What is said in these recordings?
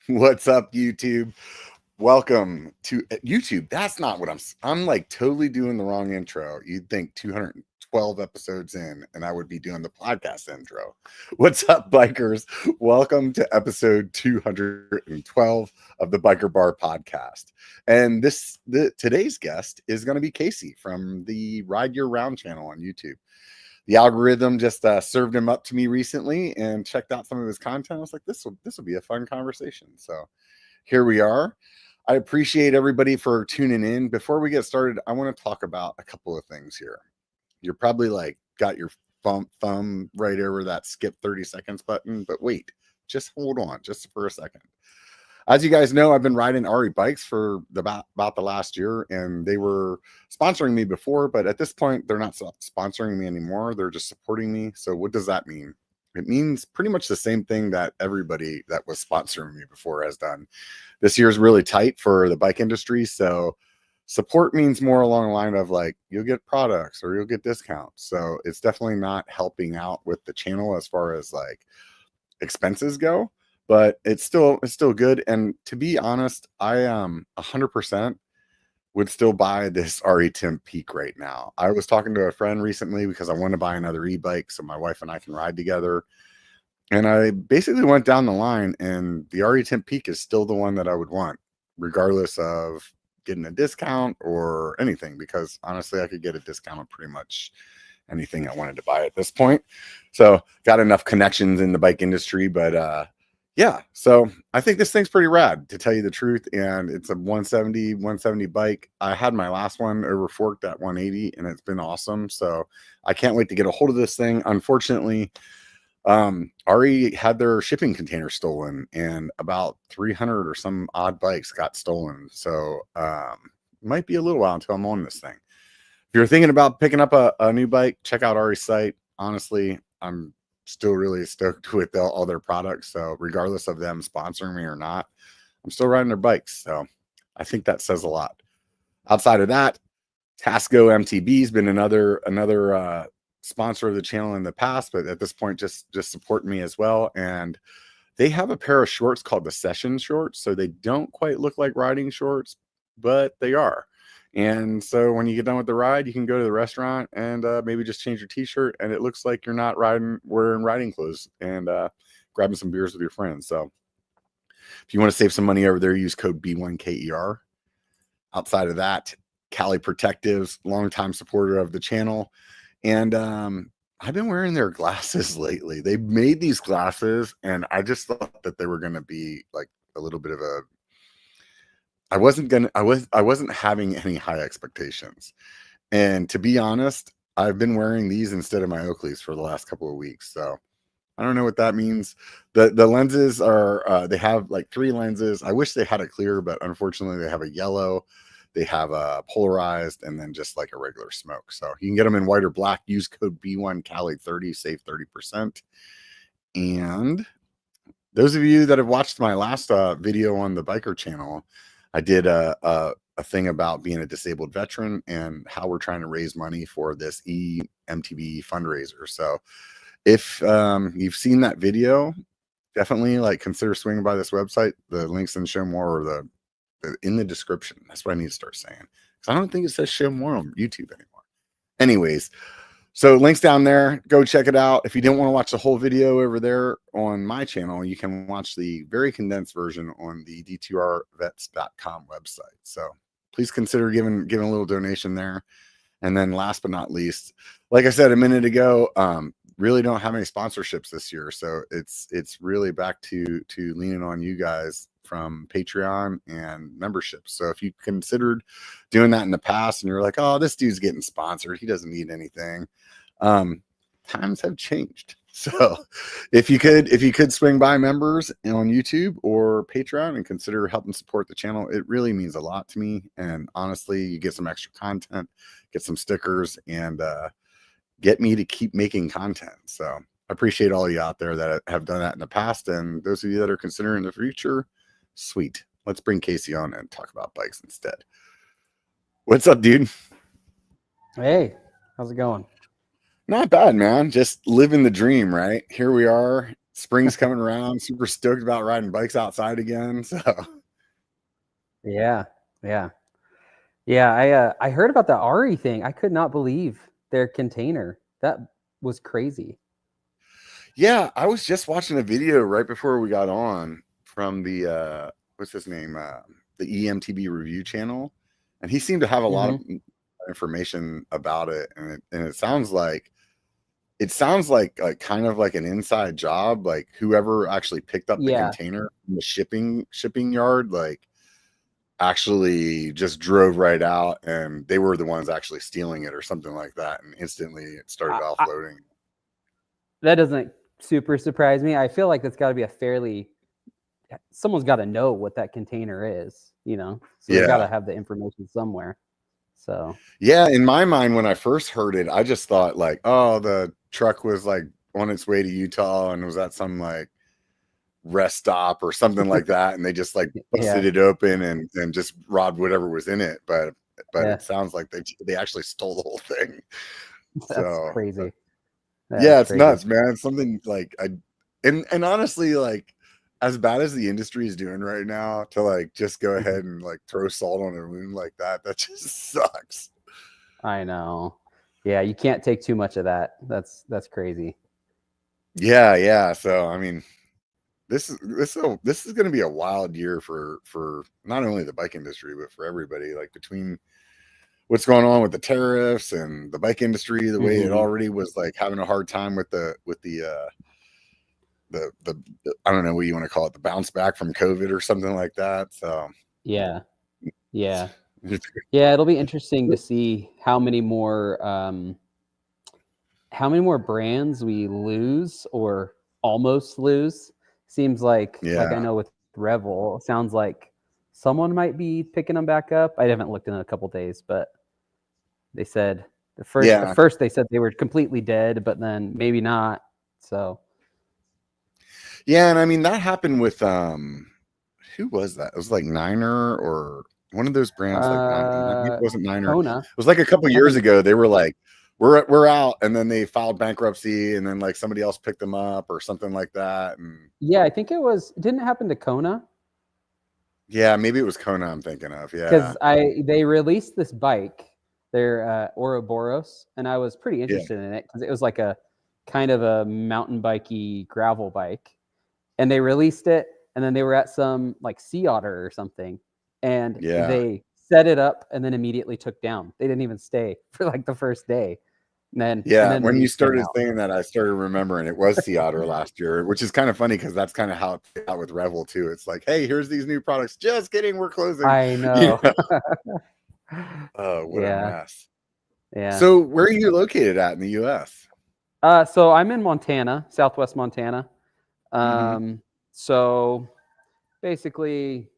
What's up, YouTube? Welcome to YouTube. That's not what I'm like totally doing the wrong intro. You'd think 212 episodes in, and I would be doing the podcast intro. What's up, bikers? Welcome to episode 212 of the Biker Bar podcast. And today's guest is going to be Casey from the Ride Your Round channel on YouTube. The algorithm just served him up to me recently and checked out some of his content. I was like, this will be a fun conversation. So here we are. I appreciate everybody for tuning in. Before we get started, I want to talk about a couple of things here. You're probably like got your thumb right over that skip 30 seconds button, but wait, just hold on just for a second. As you guys know, I've been riding RE bikes for about the last year, and they were sponsoring me before, but at this point, they're not sponsoring me anymore. They're just supporting me. So what does that mean? It means pretty much the same thing that everybody that was sponsoring me before has done. This year is really tight for the bike industry. So support means more along the line of like, you'll get products or you'll get discounts. So it's definitely not helping out with the channel as far as like expenses go, but it's still good. And to be honest, I 100% would still buy this RE Temp Peak right now. I was talking to a friend recently because I want to buy another e-bike so my wife and I can ride together. And I basically went down the line, and the RE Temp Peak is still the one that I would want, regardless of getting a discount or anything, because honestly, I could get a discount on pretty much anything I wanted to buy at this point. So got enough connections in the bike industry, but yeah, so I think this thing's pretty rad, to tell you the truth. And it's a 170 bike. I had my last one over forked at 180, and it's been awesome. So I can't wait to get a hold of this thing. Unfortunately, RE had their shipping container stolen, and about 300 or some odd bikes got stolen. So might be a little while until I'm on this thing. If you're thinking about picking up a new bike, check out RE's site. Honestly, I'm still really stoked with all their products. So regardless of them sponsoring me or not, I'm still riding their bikes. So I think that says a lot. Outside of that, Tasco MTB has been another sponsor of the channel in the past, but at this point, just support me as well. And they have a pair of shorts called the Session shorts. So they don't quite look like riding shorts, but they are. And so when you get done with the ride, you can go to the restaurant and maybe just change your t-shirt, and it looks like you're not wearing riding clothes, and grabbing some beers with your friends. So if you want to save some money over there, use code B1KER. Outside of that, Cali Protectives, longtime supporter of the channel. And I've been wearing their glasses lately. They made these glasses, and I just thought that they were going to be like a little bit of a I wasn't having any high expectations. And to be honest, I've been wearing these instead of my Oakleys for the last couple of weeks. So I don't know what that means. The lenses are they have like 3 lenses. I wish they had a clear, but unfortunately they have a yellow, they have a polarized, and then just like a regular smoke. So you can get them in white or black. Use code B1Cali30, save 30%. And those of you that have watched my last video on the biker channel, I did a thing about being a disabled veteran and how we're trying to raise money for this EMTB fundraiser. So if you've seen that video, definitely like consider swinging by this website. The links in show more, or the in the description. That's what I need to start saying, because I don't think it says show more on YouTube anymore. Anyways, so links down there, go check it out. If you didn't want to watch the whole video over there on my channel, you can watch the very condensed version on the d2rvets.com website. So please consider giving a little donation there. And then last but not least, like I said a minute ago, really don't have any sponsorships this year. So it's really back to leaning on you guys from Patreon and memberships. So if you considered doing that in the past and you're like, oh, this dude's getting sponsored, he doesn't need anything. Times have changed. So if you could swing by members on YouTube or Patreon and consider helping support the channel, it really means a lot to me. And honestly, you get some extra content, get some stickers, and get me to keep making content. So I appreciate all of you out there that have done that in the past, and those of you that are considering the future, sweet. Let's bring Casey on and talk about bikes instead. What's up, dude? Hey, how's it going? Not bad, man. Just living the dream, right? Here we are. spring's coming around. Super stoked about riding bikes outside again. So Yeah. I heard about the Ari thing. I could not believe their container. That was crazy. yeah, I was just watching a video right before we got on from the what's his name? The EMTB review channel. And he seemed to have a lot of information about it. And it sounds like kind of like an inside job. Like whoever actually picked up the container from the shipping yard, like actually just drove right out, and they were the ones actually stealing it or something like that, and instantly it started offloading. That doesn't super surprise me. I feel like that's got to be someone's got to know what that container is, so they've got to have the information somewhere. So yeah, in my mind, when I first heard it, I just thought like, oh, the truck was like on its way to Utah and was at some like rest stop or something like that, and they just like busted it open and just robbed whatever was in it. But it sounds like they actually stole the whole thing. That's crazy. Yeah, it's crazy. Nuts, man. It's something like and honestly, like as bad as the industry is doing right now, to like just go ahead and like throw salt on a wound like that just sucks. I know. Yeah, you can't take too much of that. That's crazy. Yeah. So I mean, this is going to be a wild year for not only the bike industry but for everybody. Like between what's going on with the tariffs and the bike industry, the way it already was like having a hard time with the I don't know what you want to call it, the bounce back from COVID or something like that. So yeah, it'll be interesting to see how many more brands we lose or almost lose. Seems like I know with Revel, it sounds like someone might be picking them back up. I haven't looked in a couple days, but they said the first they said they were completely dead, but then maybe not. So yeah, and I mean that happened with who was that? It was like Niner or one of those brands like Niner. It wasn't Niner. Kona. It was like a couple years ago. They were like, we're out, and then they filed bankruptcy, and then like somebody else picked them up or something like that. And yeah, I think didn't it happen to Kona? Yeah, maybe it was Kona I'm thinking of. Yeah, because they released this bike, their Ouroboros, and I was pretty interested in it because it was like a kind of a mountain bikey gravel bike, and they released it, and then they were at some like Sea Otter or something, and they set it up and then immediately took down. They didn't even stay for like the first day. And then when you started saying that, I started remembering it was Sea Otter last year, which is kind of funny because that's kind of how it played out with Revel too. It's like, hey, here's these new products. Just kidding, we're closing. I know. Oh, what a mess. Yeah. So where are you located at in the US? So I'm in Montana, Southwest Montana. So basically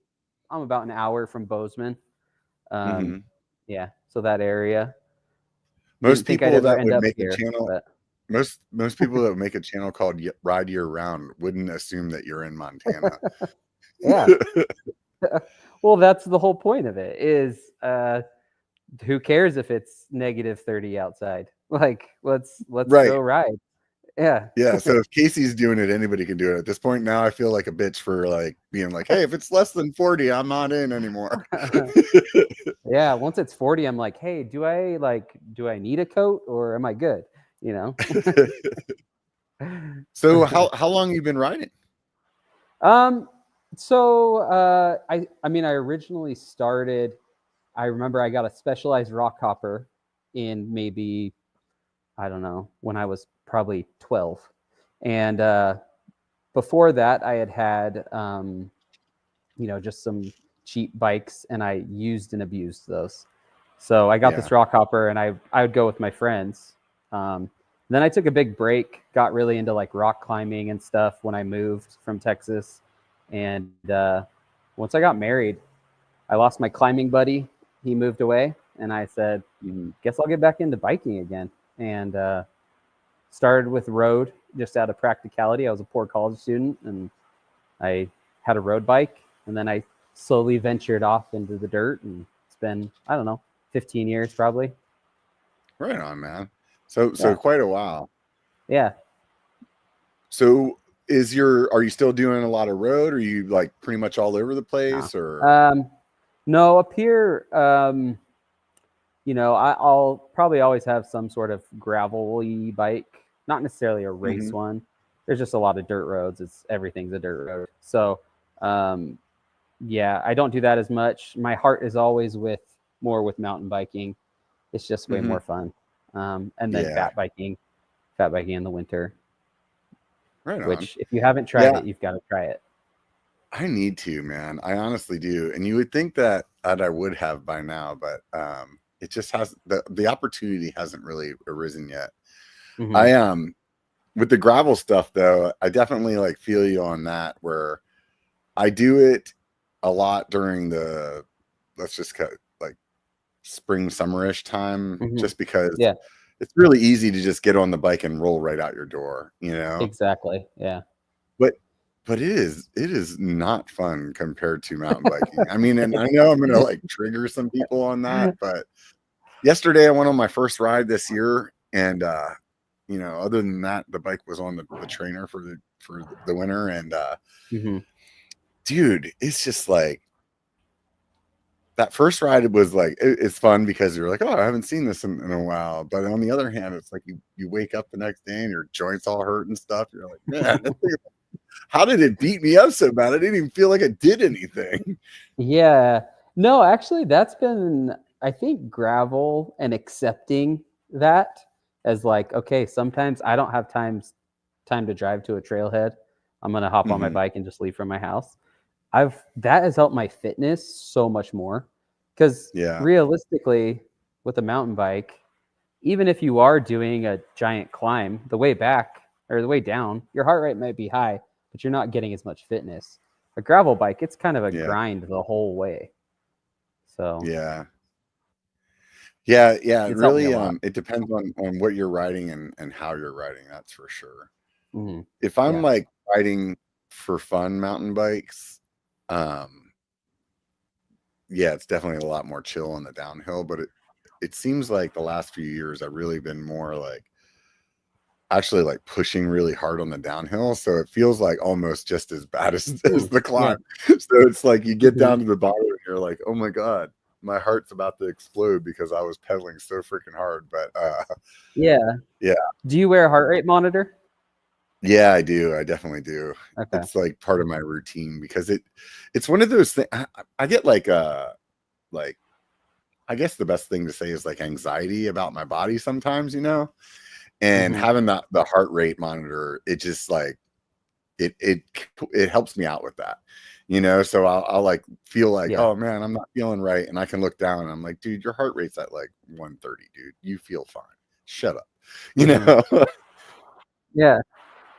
I'm about an hour from Bozeman. Yeah, so that area. Most people that would make a channel, most people that would make a channel called Ride Year Round wouldn't assume that you're in Montana. Yeah. Well, that's the whole point of it is who cares if it's -30 outside? Like, let's go ride. Yeah. Yeah. So if Casey's doing it, anybody can do it. At this point now, I feel like a bitch for like being like, hey, if it's less than 40, I'm not in anymore. Yeah. Once it's 40, I'm like, hey, do I need a coat or am I good? So how long you been riding? So I mean, I originally started, I remember I got a Specialized rock hopper in maybe, I don't know, when I was probably 12. And before that, I had just some cheap bikes, and I used and abused those. So I got this rock hopper, and I would go with my friends. Then I took a big break, got really into like rock climbing and stuff when I moved from Texas. And once I got married, I lost my climbing buddy. He moved away, and I said, guess I'll get back into biking again. And started with road just out of practicality. I was a poor college student, and I had a road bike, and then I slowly ventured off into the dirt, and it's been, I don't know, 15 years probably. Right on, man. So quite a while. Yeah. So are you still doing a lot of road? Or are you like pretty much all over the place or? No, up here, I'll probably always have some sort of gravelly bike, not necessarily a race one. There's just a lot of dirt roads. Everything's a dirt road. So, yeah, I don't do that as much. My heart is always more with mountain biking. It's just way more fun. And then fat biking in the winter. Right on. Which, if you haven't tried it, you've got to try it. I need to, man. I honestly do. And you would think that I would have by now, but it just has the opportunity hasn't really arisen yet. I with the gravel stuff though, I definitely like feel you on that, where I do it a lot during the let's just cut like spring summerish time, just because it's really easy to just get on the bike and roll right out your door, you know? Exactly. Yeah. But it is not fun compared to mountain biking. I mean, and I know I'm gonna like trigger some people on that, but yesterday I went on my first ride this year, and other than that, the bike was on the trainer for the winter, and dude, it's just like that first ride was like it's fun because you're like, oh, I haven't seen this in a while. But on the other hand, it's like you wake up the next day and your joints all hurt and stuff. You're like, man, how did it beat me up so bad? I didn't even feel like it did anything. Yeah. No, actually, that's been, I think, gravel and accepting that as like, okay, sometimes I don't have time to drive to a trailhead. I'm going to hop on my bike and just leave from my house. That has helped my fitness so much more, because realistically, with a mountain bike, even if you are doing a giant climb, the way back or the way down, your heart rate might be high, but you're not getting as much fitness. A gravel bike, it's kind of a grind the whole way. So yeah, it really it depends on what you're riding and how you're riding, that's for sure. If I'm like riding for fun mountain bikes, it's definitely a lot more chill on the downhill, but it seems like the last few years I've really been more like actually like pushing really hard on the downhill, so it feels like almost just as bad as the climb. So it's like you get down to the bottom and you're like, oh my god, my heart's about to explode because I was pedaling so freaking hard. But do you wear a heart rate monitor? Yeah, I do. I definitely do. Okay. It's like part of my routine because it's one of those things. I get like I guess the best thing to say is like anxiety about my body sometimes, and having the heart rate monitor, it just like it helps me out with that, so I'll like feel like, oh man, I'm not feeling right, and I can look down and I'm like, dude, your heart rate's at like 130, dude, you feel fine, shut up. Yeah.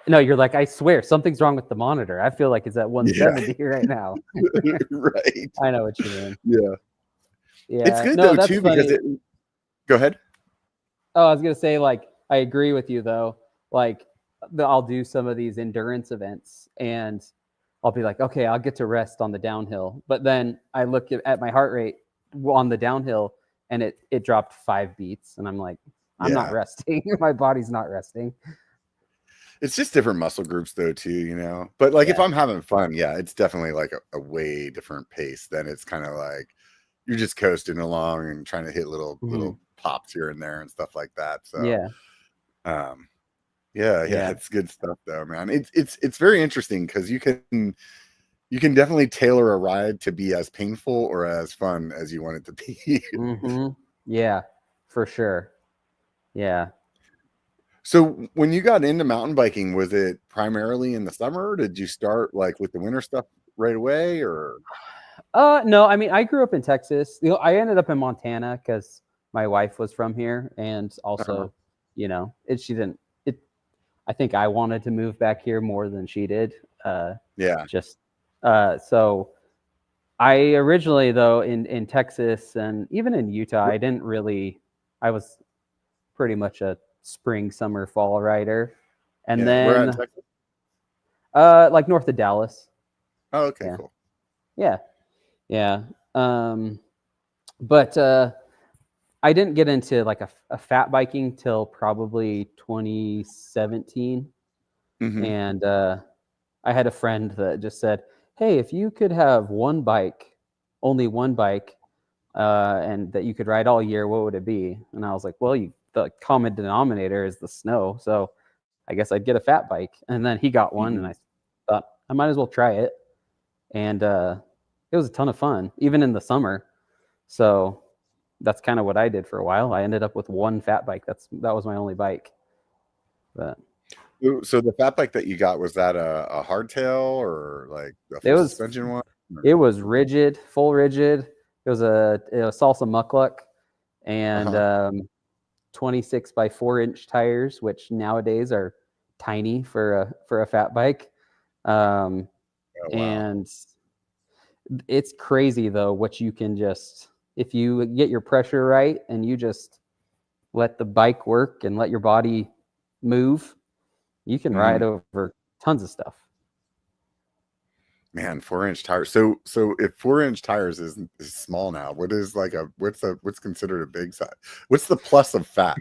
No, you're like, I swear something's wrong with the monitor. I feel like it's at 170 right now. Right. I know what you mean. Yeah. Yeah. It's good though too, funny. because go ahead. Oh, I was gonna say, like, I agree with you though. Like, I'll do some of these endurance events and I'll be like, okay, I'll get to rest on the downhill. But then I look at my heart rate on the downhill and it dropped 5 beats. And I'm like, I'm not resting. My body's not resting. It's just different muscle groups though too, but like if I'm having fun, it's definitely like a way different pace than it's kind of like you're just coasting along and trying to hit little pops here and there and stuff like that. So it's good stuff though, man. It's very interesting because you can definitely tailor a ride to be as painful or as fun as you want it to be. Yeah, for sure. Yeah. So when you got into mountain biking, was it primarily in the summer? Did you start like with the winter stuff right away, or? No, I mean, I grew up in Texas. I ended up in Montana because my wife was from here, and also, I think I wanted to move back here more than she did. So I originally, though, in Texas and even in Utah, I was pretty much a spring, summer, fall rider. And then where at Texas? like north of Dallas. Oh, okay, cool. Yeah. But I didn't get into like a fat biking till probably 2017. And I had a friend that just said, "Hey, if you could have one bike, only one bike, and that you could ride all year, what would it be?" And I was like, "Well, the common denominator is the snow, so I guess I'd get a fat bike." And then he got one, and I thought I might as well try it, and it was a ton of fun, even in the summer. So that's kind of what I did for a while. I ended up with one fat bike. That was my only bike. But So the fat bike that you got, was that a hardtail or like a it full was suspension one? it was rigid, full rigid. It was a Salsa Muckluck and 26 by 4-inch tires, which nowadays are tiny for a fat bike. Oh, wow. And it's crazy though what you can just, if you get your pressure right and you just let the bike work and let your body move, you can ride over tons of stuff. Man, 4-inch tires. So if 4-inch tires is small now, what is like what's considered a big size? What's the plus of fat?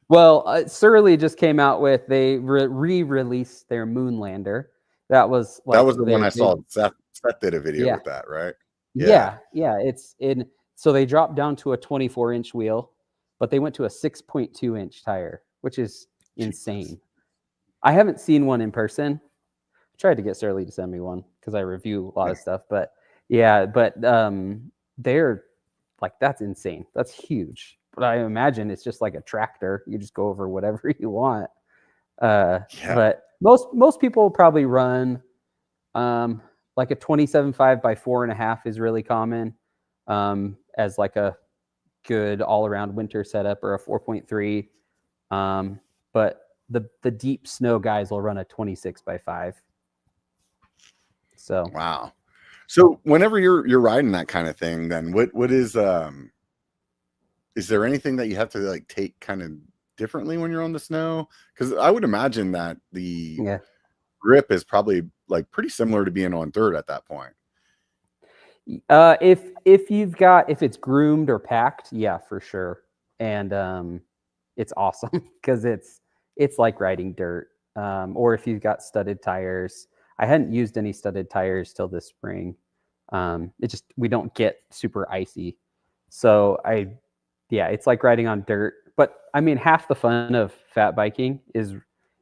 Well, Surly just came out with, they re-released their Moonlander. That was like That was the one I saw. Seth did a video Yeah. with that, right? Yeah. It's in. So they dropped down to a 24-inch wheel, but they went to a 6.2-inch tire, which is insane. I haven't seen one in person. I tried to get Surly to send me one because I review a lot of stuff, but they're like, that's insane. That's huge. But I imagine it's just like a tractor. You just go over whatever you want. But most people will probably run like a 27.5 by 4.5 is really common as like a good all-around winter setup, or a 4.3. But the deep snow guys will run a 26 by 5. So wow. So whenever you're riding that kind of thing, then what is there anything that you have to like take kind of differently when you're on the snow? Because I would imagine that the grip is probably like pretty similar to being on dirt at that point. If it's groomed or packed, yeah, for sure. And it's awesome because it's like riding dirt. Or if you've got studded tires. I hadn't used any studded tires till this spring. We don't get super icy. So it's like riding on dirt. But I mean, half the fun of fat biking is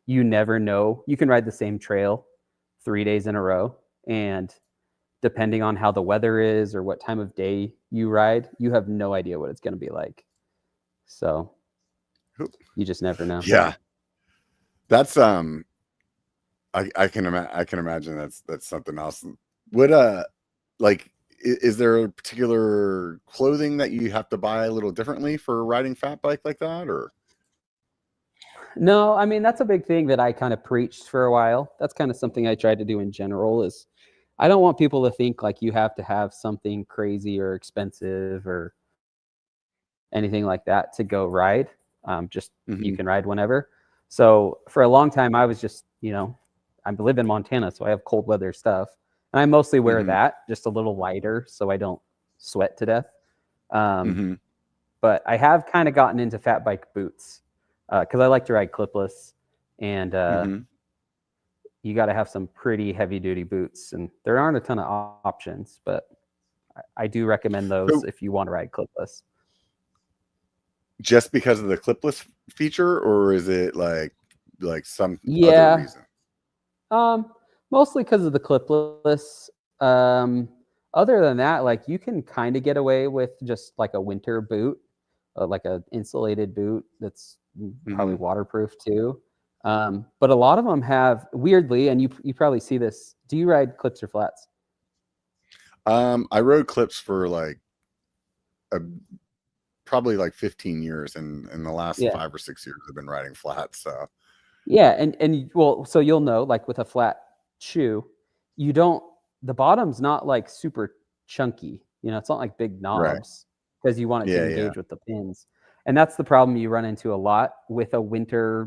you never know. You can ride the same trail 3 days in a row, and depending on how the weather is or what time of day you ride, you have no idea what it's going to be like. So you just never know. Yeah. That's I can imagine that's something else. What like is there a particular clothing that you have to buy a little differently for riding fat bike like that, or? No, I mean, that's a big thing that I kind of preached for a while. That's kind of something I tried to do in general, is I don't want people to think like you have to have something crazy or expensive or anything like that to go ride. You can ride whenever. So for a long time, I was just, I live in Montana, so I have cold weather stuff. And I mostly wear that, just a little lighter so I don't sweat to death. But I have kind of gotten into fat bike boots because I like to ride clipless. And you got to have some pretty heavy duty boots. And there aren't a ton of options, but I do recommend those if you want to ride clipless. Just because of the clipless feature, or is it like some other reason? Mostly because of the clipless. Other than that, like, you can kind of get away with just like a winter boot, like an insulated boot that's probably waterproof too. But a lot of them have, weirdly, and you probably see this. Do you ride clips or flats? I rode clips for like probably like 15 years, and in the last 5 or 6 years I've been riding flats. So so you'll know, like with a flat shoe, the bottom's not like super chunky. It's not like big knobs because you want it to engage with the pins. And that's the problem you run into a lot with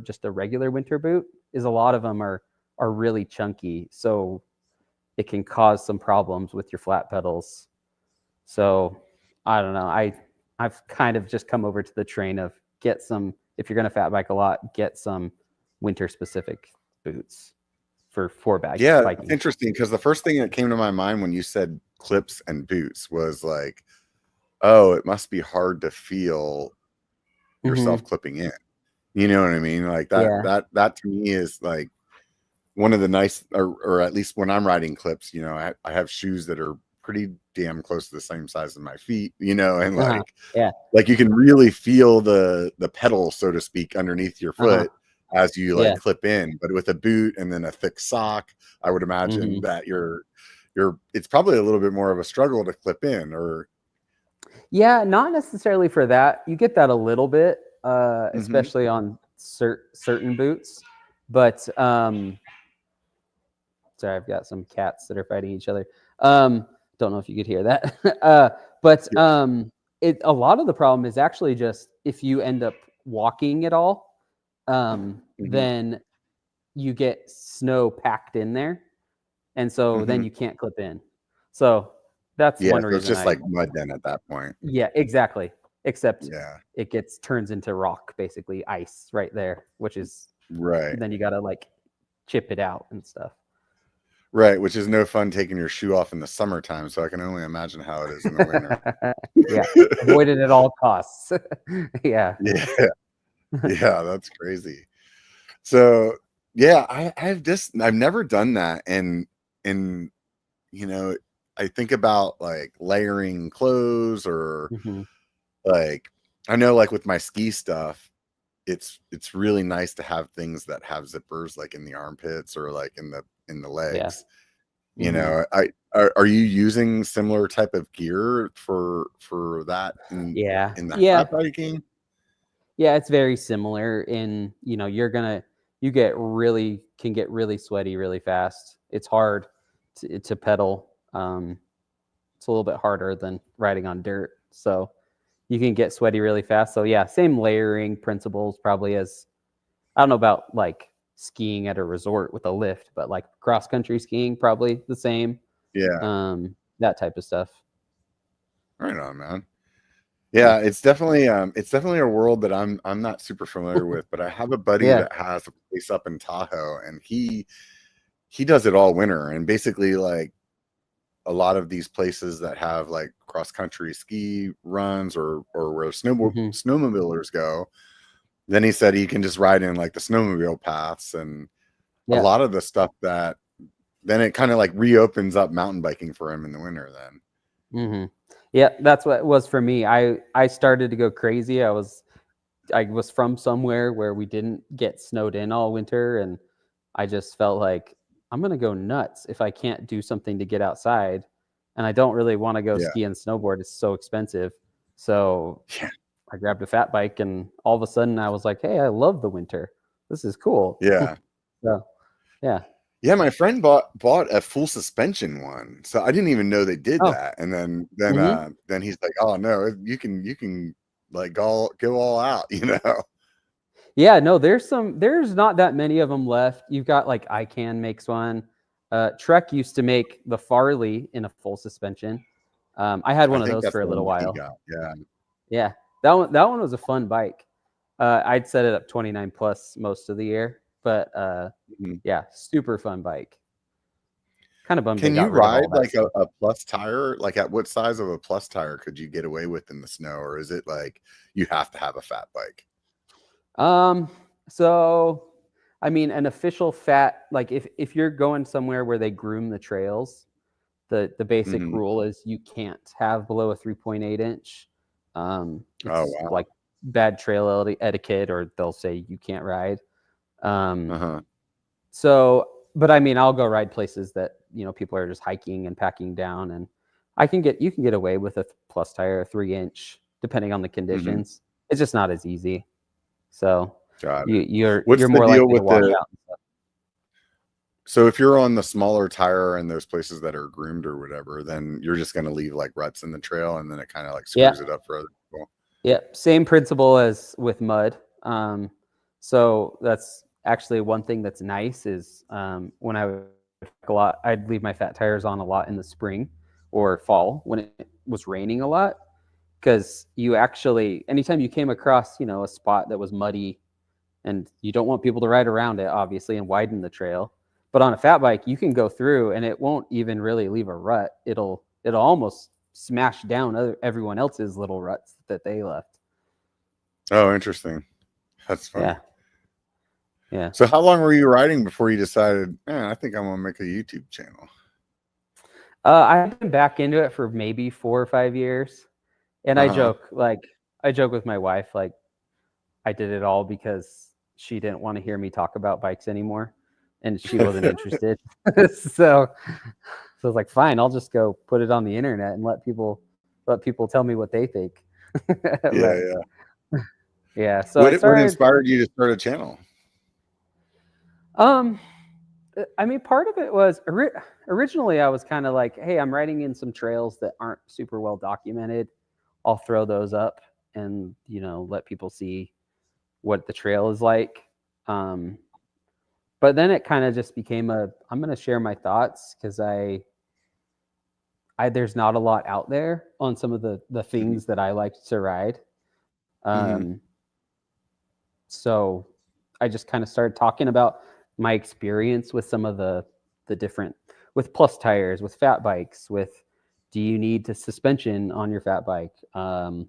just a regular winter boot, is a lot of them are really chunky. So it can cause some problems with your flat pedals. So I don't know. I've kind of just come over to the train of if you're going to fat bike a lot, get some winter specific boots for 4-bag Yeah, it's biking. interesting because the first thing that came to my mind when you said clips and boots was like, oh, it must be hard to feel yourself clipping in. You know what I mean? Like Yeah. that to me is like one of the nice, or at least when I'm riding clips, you know, I have shoes that are pretty damn close to the same size as my feet, you know, and Yeah. like you can really feel the pedal, so to speak, underneath your foot as you like Yeah. clip in. But with a boot and then a thick sock, I would imagine that it's probably a little bit more of a struggle to clip in. Or Yeah, not necessarily for that. You get that a little bit, especially on certain boots. But sorry, I've got some cats that are fighting each other. Don't know if you could hear that. But a lot of the problem is actually just if you end up walking at all, then you get snow packed in there, and so then you can't clip in. So that's yeah, one so it's reason just like mud then at that point. Yeah, exactly. Except Yeah, it turns into rock, basically ice right there, which is right. then you gotta like chip it out and stuff. Right, which is no fun taking your shoe off in the summertime, so I can only imagine how it is in the winter. Yeah, avoid it at all costs. Yeah. Yeah, yeah, that's crazy. So, yeah, I've never done that, and you know, I think about like layering clothes, or Mhm. like I know like with my ski stuff, it's really nice to have things that have zippers like in the armpits or like in the Yeah. legs. You Mhm. know, are you using similar type of gear for that Yeah. in the Yeah. fat biking? Yeah, it's very similar in, you can get really sweaty really fast. It's hard to pedal. It's a little bit harder than riding on dirt. So you can get sweaty really fast. So yeah, same layering principles probably as I don't know about like skiing at a resort with a lift, but like cross country skiing probably the same. Yeah, That type of stuff. right on, man. Yeah. Yeah, it's definitely a world that I'm not super familiar with, but I have a buddy Yeah. that has a place up in Tahoe, and he does it all winter. And basically, like a lot of these places that have like cross country ski runs, or where Hmm. snowmobilers go, then he said he can just ride in like the snowmobile paths, and a Yeah. lot of the stuff that then it kind of like reopens up mountain biking for him in the winter then. Hmm. Yeah, that's what it was for me. I started to go crazy. I was from somewhere where we didn't get snowed in all winter, and I just felt like I'm gonna go nuts if I can't do something to get outside, and I don't really want to go Yeah. ski and snowboard. It's so expensive. So Yeah. I grabbed a fat bike, and all of a sudden I was like, "Hey, I love the winter. This is cool." Yeah. So yeah. Yeah, my friend bought a full suspension one. So I didn't even know they did Oh. that. And Hmm. then he's like, "Oh no, you can like go all out, you know." Yeah. No, there's not that many of them left. You've got like ICANN makes one. Trek used to make the Farley in a full suspension. I had I one of think those that's for a the one little that he while. got. Yeah. Yeah, that one was a fun bike. I'd set it up 29 plus most of the year, but Mhm. yeah, super fun bike. Kind of bummed they Can you got rid of all ride that like stuff. a plus tire? Like at what size of a plus tire could you get away with in the snow? Or is it like you have to have a fat bike? Um, so I mean, an official fat like if you're going somewhere where they groom the trails, the basic Hmm. rule is you can't have below a 3.8 inch. Oh It's wow. like bad trail etiquette, or they'll say you can't ride. Um, Uh-huh. So, but I mean, I'll go ride places that, people are just hiking and packing down, and you can get away with a plus tire, a 3 inch, depending on the Hmm. conditions. It's just not as easy. So Got it. you're What's the more deal likely to with wash the out and stuff. so if you're on the smaller tire and those places that are groomed or whatever, then you're just going to leave like ruts in the trail, and then it kind of like Yeah. screws it up for other people. Yeah. Same principle as with mud. So that's actually one thing that's nice is when I would a lot, I'd leave my fat tires on a lot in the spring or fall when it was raining a lot. Because you actually, anytime you came across, a spot that was muddy and you don't want people to ride around it, obviously, and widen the trail. But on a fat bike, you can go through and it won't even really leave a rut. It'll almost smash down everyone else's little ruts that they left. Oh, interesting. That's funny. Yeah. Yeah. So how long were you riding before you decided, man, I think I'm gonna make a YouTube channel? I've been back into it for maybe 4 or 5 years. And I joke with my wife, like I did it all because she didn't want to hear me talk about bikes anymore. And she wasn't interested. So I was like, fine, I'll just go put it on the internet and let people tell me what they think. Yeah. So what inspired you to start a channel? I mean, part of it was originally I was kind of like, hey, I'm riding in some trails that aren't super well documented. I'll throw those up and, let people see what the trail is like. But then it kind of just became I'm going to share my thoughts because there's not a lot out there on some of the things that I like to ride. So I just kind of started talking about my experience with some of the different, with plus tires, with fat bikes, with do you need suspension on your fat bike? How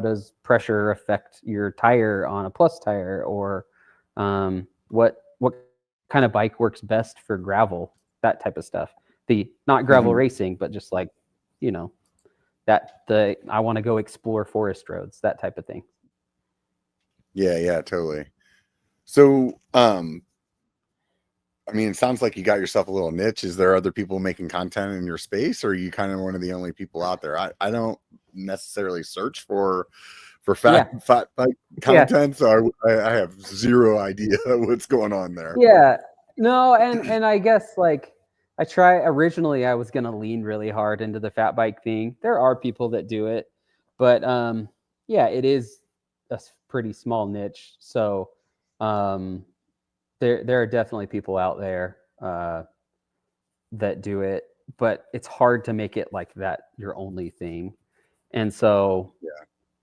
does pressure affect your tire on a plus tire, or what kind of bike works best for gravel, that type of stuff. Not gravel racing, but just like, I want to go explore forest roads, that type of thing. Yeah, totally. So, I mean, it sounds like you got yourself a little niche. Is there other people making content in your space, or are you kind of one of the only people out there? I don't necessarily search for fat bike content, so I have zero idea what's going on there. Yeah, no, and I guess like originally I was gonna lean really hard into the fat bike thing. There are people that do it, but it is a pretty small niche. So there are definitely people out there that do it, but it's hard to make it like that your only thing. And so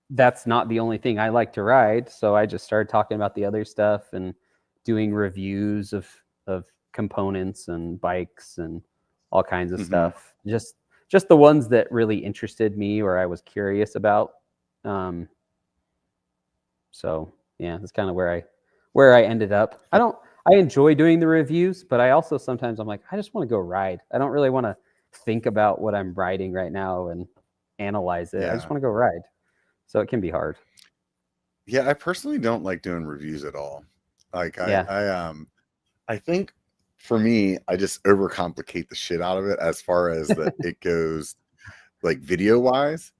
that's not the only thing I like to ride. So I just started talking about the other stuff and doing reviews of components and bikes and all kinds of stuff. Just the ones that really interested me or I was curious about. So yeah, that's kind of where I ended up. I enjoy doing the reviews, but I also sometimes I'm like, I just want to go ride. I don't really want to think about what I'm riding right now and analyze it. I just want to go ride. So it can be hard. Yeah, I personally don't like doing reviews at all. Like I think for me, I just overcomplicate the shit out of it as far as it goes, like video wise.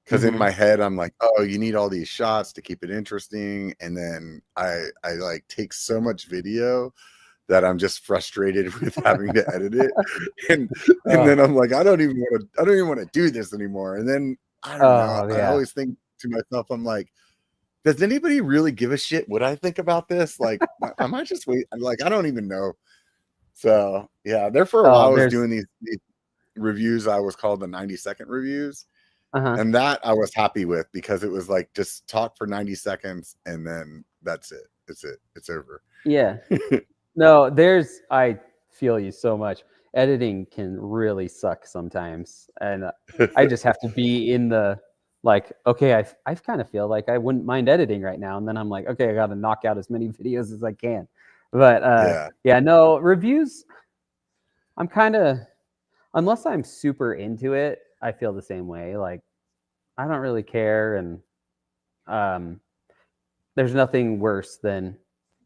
Because in my head, I'm like, oh, you need all these shots to keep it interesting, and then I like take so much video that I'm just frustrated with having to edit it, and then I'm like, I don't even want to do this anymore. And then I don't know. I always think to myself, I'm like, does anybody really give a shit what I think about this? Like, I might just wait. Like, I don't even know. So yeah, there for a while I was doing these reviews. I was called the 90-second reviews. And that I was happy with because it was like, just talk for 90 seconds and then that's it. It's over. Yeah. No, I feel you so much. Editing can really suck sometimes. And I just have to be in the, like, okay, I kind of feel like I wouldn't mind editing right now. And then I'm like, okay, I got to knock out as many videos as I can. But no, reviews, I'm kind of, unless I'm super into it, I feel the same way. Like, I don't really care. And there's nothing worse than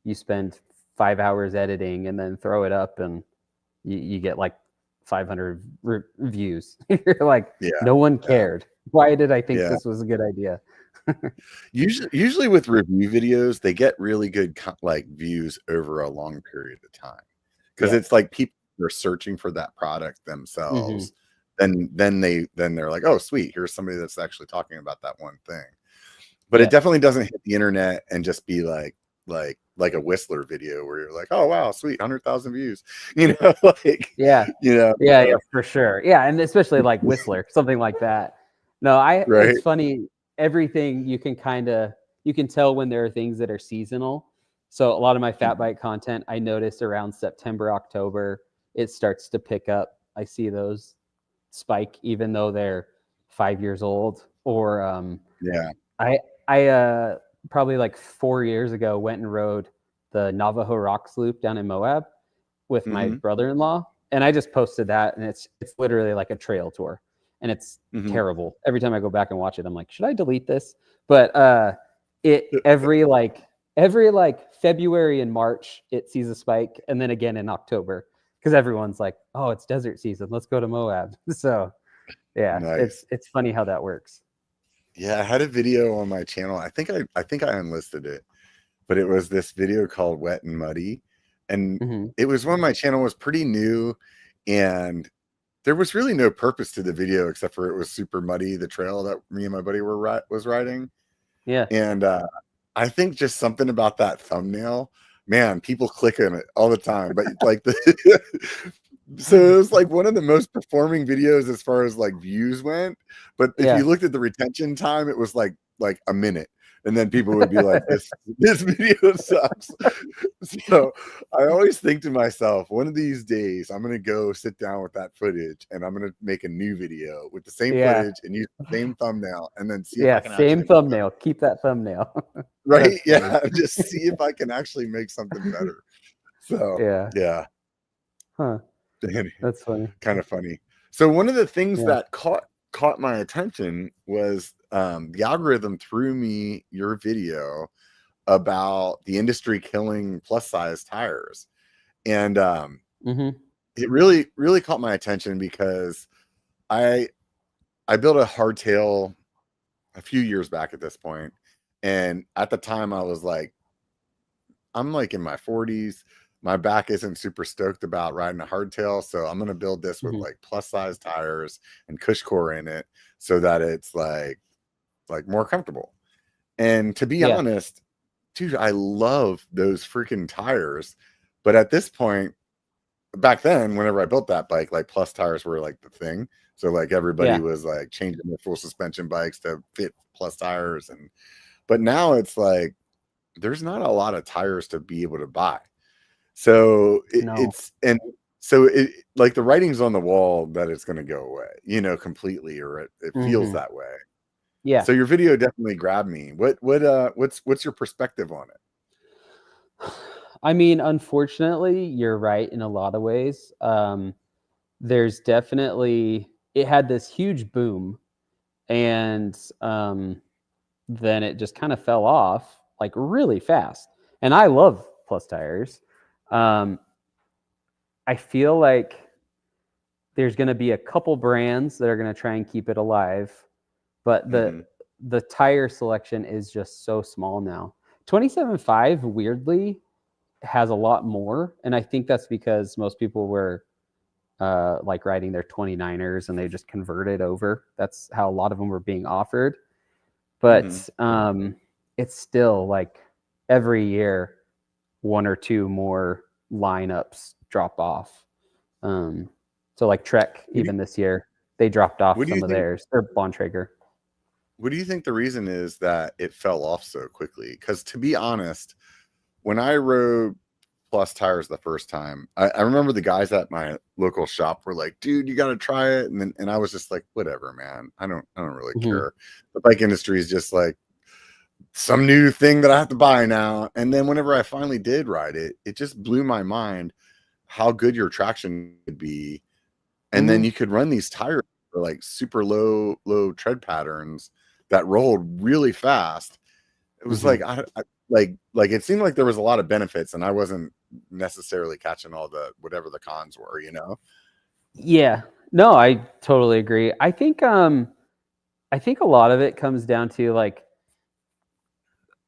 you spend 5 hours editing and then throw it up and you get like 500 views. You're like, no one cared. Why did I think this was a good idea? Usually with review videos, they get really good like views over a long period of time because it's like people are searching for that product themselves. Then they're like, oh sweet, here's somebody that's actually talking about that one thing. But it definitely doesn't hit the internet and just be like a Whistler video where you're like, oh wow, sweet, 100,000 views, like for sure. Yeah, and especially like Whistler, something like that. No, it's funny. Everything you can tell when there are things that are seasonal. So a lot of my fat bike content, I notice around September, October, it starts to pick up. I see those spike, even though they're 5 years old. Or Yeah. I probably like 4 years ago went and rode the Navajo Rocks Loop down in Moab with my Mhm. brother-in-law, and I just posted that, and it's literally like a trail tour, and it's Mhm. terrible. Every time I go back and watch it, I'm like, should I delete this? But it every February and March it sees a spike, and then again in October, because everyone's like, oh, it's desert season, let's go to Moab. So yeah, Nice. it's funny how that works. Yeah, I had a video on my channel. I think I unlisted it, but it was this video called Wet and Muddy. And Mm-hmm. it was when my channel was pretty new, and there was really no purpose to the video except for it was super muddy, the trail that me and my buddy was riding. Yeah. And I think just something about that thumbnail, man, people click on it all the time. But like so it was like one of the most performing videos as far as like views went. But if Yeah. you looked at the retention time, it was like a minute. And then people would be like, this video sucks. So I always think to myself, one of these days I'm gonna go sit down with that footage and I'm gonna make a new video with the same Yeah. footage and use the same thumbnail and then see if Yeah, I can same actually thumbnail. Keep that thumbnail. right. That's funny. Yeah, just see if I can actually make something better. So Yeah. yeah, Huh. That's funny. kind of funny. So one of the things Yeah. that caught my attention was the algorithm threw me your video about the industry killing plus size tires, and Mm-hmm. it really caught my attention because I built a hardtail a few years back at this point, and at the time I was like, I'm like in my 40s. My back isn't super stoked about riding a hardtail, so I'm gonna build this with Mm-hmm. like plus size tires and Cushcore in it, so that it's like more comfortable. And to be Yeah. honest, dude, I love those freaking tires. But at this point, back then, whenever I built that bike, like plus tires were like the thing. So like everybody Yeah. was like changing their full suspension bikes to fit plus tires, but now it's like there's not a lot of tires to be able to buy. So No. it like the writing's on the wall that it's going to go away, completely, or it feels Mm-hmm. that way. Yeah. So your video definitely grabbed me. What's your perspective on it? I mean, unfortunately, you're right in a lot of ways. There's definitely it had this huge boom, and then it just kind of fell off like really fast. And I love plus tires. Um, I feel like there's going to be a couple brands that are going to try and keep it alive, but the tire selection is just so small now. 27.5 weirdly has a lot more, and I think that's because most people were like riding their 29ers and they just converted over. That's how a lot of them were being offered. But it's still like every year one or two more lineups drop off. So like Trek, even this year, they dropped off What do you some of think? theirs, or Bontrager. What do you think the reason is that it fell off so quickly? Because to be honest, when I rode plus tires the first time, I remember the guys at my local shop were like, "Dude, you got to try it," and I was just like, "Whatever, man. I don't really care." The bike industry is just like some new thing that I have to buy now. And then whenever I finally did ride it, it just blew my mind how good your traction could be. And then you could run these tires for like super low tread patterns that rolled really fast. It was like like it seemed like there was a lot of benefits, and I wasn't necessarily catching all the whatever the cons were. Yeah. No, I totally agree. I think a lot of it comes down to like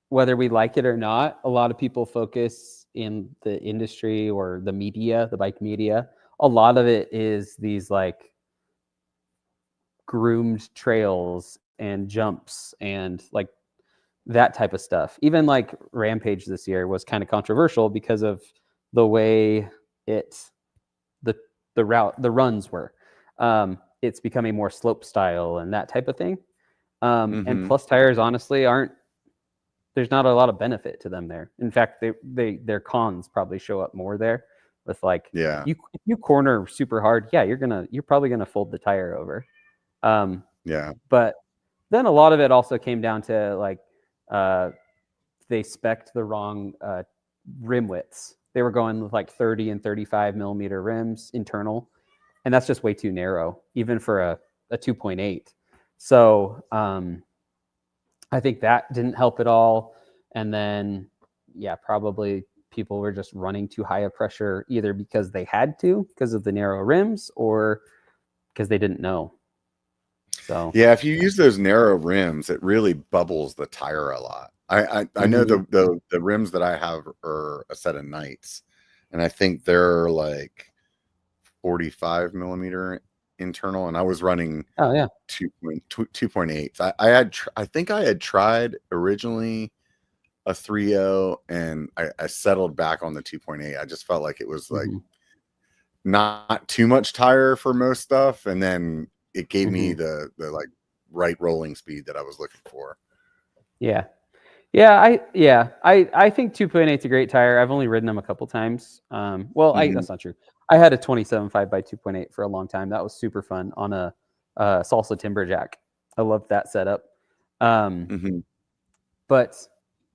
whether we like it or not. A lot of people focus in the industry or the media, the bike media. A lot of it is these like groomed trails and jumps and like that type of stuff. Even like Rampage this year was kind of controversial because of the way the runs were. It's becoming more slope style and that type of thing. And plus tires honestly there's not a lot of benefit to them there. In fact, their cons probably show up more there with like Yeah. if you corner super hard, yeah, you're probably gonna fold the tire over. Yeah. But then a lot of it also came down to like they spec'd the wrong rim widths. They were going with like 30 and 35 millimeter rims internal, and that's just way too narrow, even for a 2.8. So I think that didn't help at all. And then, yeah, probably people were just running too high a pressure, either because they had to, because of the narrow rims, or because they didn't know. So yeah, if you use those narrow rims, it really bubbles the tire a lot. I know the rims that I have are a set of Knights, and I think they're like 45 millimeter internal, and I was running 2.8. I think I had tried originally a 3.0, and I settled back on the 2.8. I just felt like it was like not too much tire for most stuff, and then it gave me the like right rolling speed that I was looking for. I think 2.8 is a great tire. I've only ridden them a couple times. That's not true. I had a 27.5 by 2.8 for a long time. That was super fun on a Salsa Timberjack. I loved that setup. But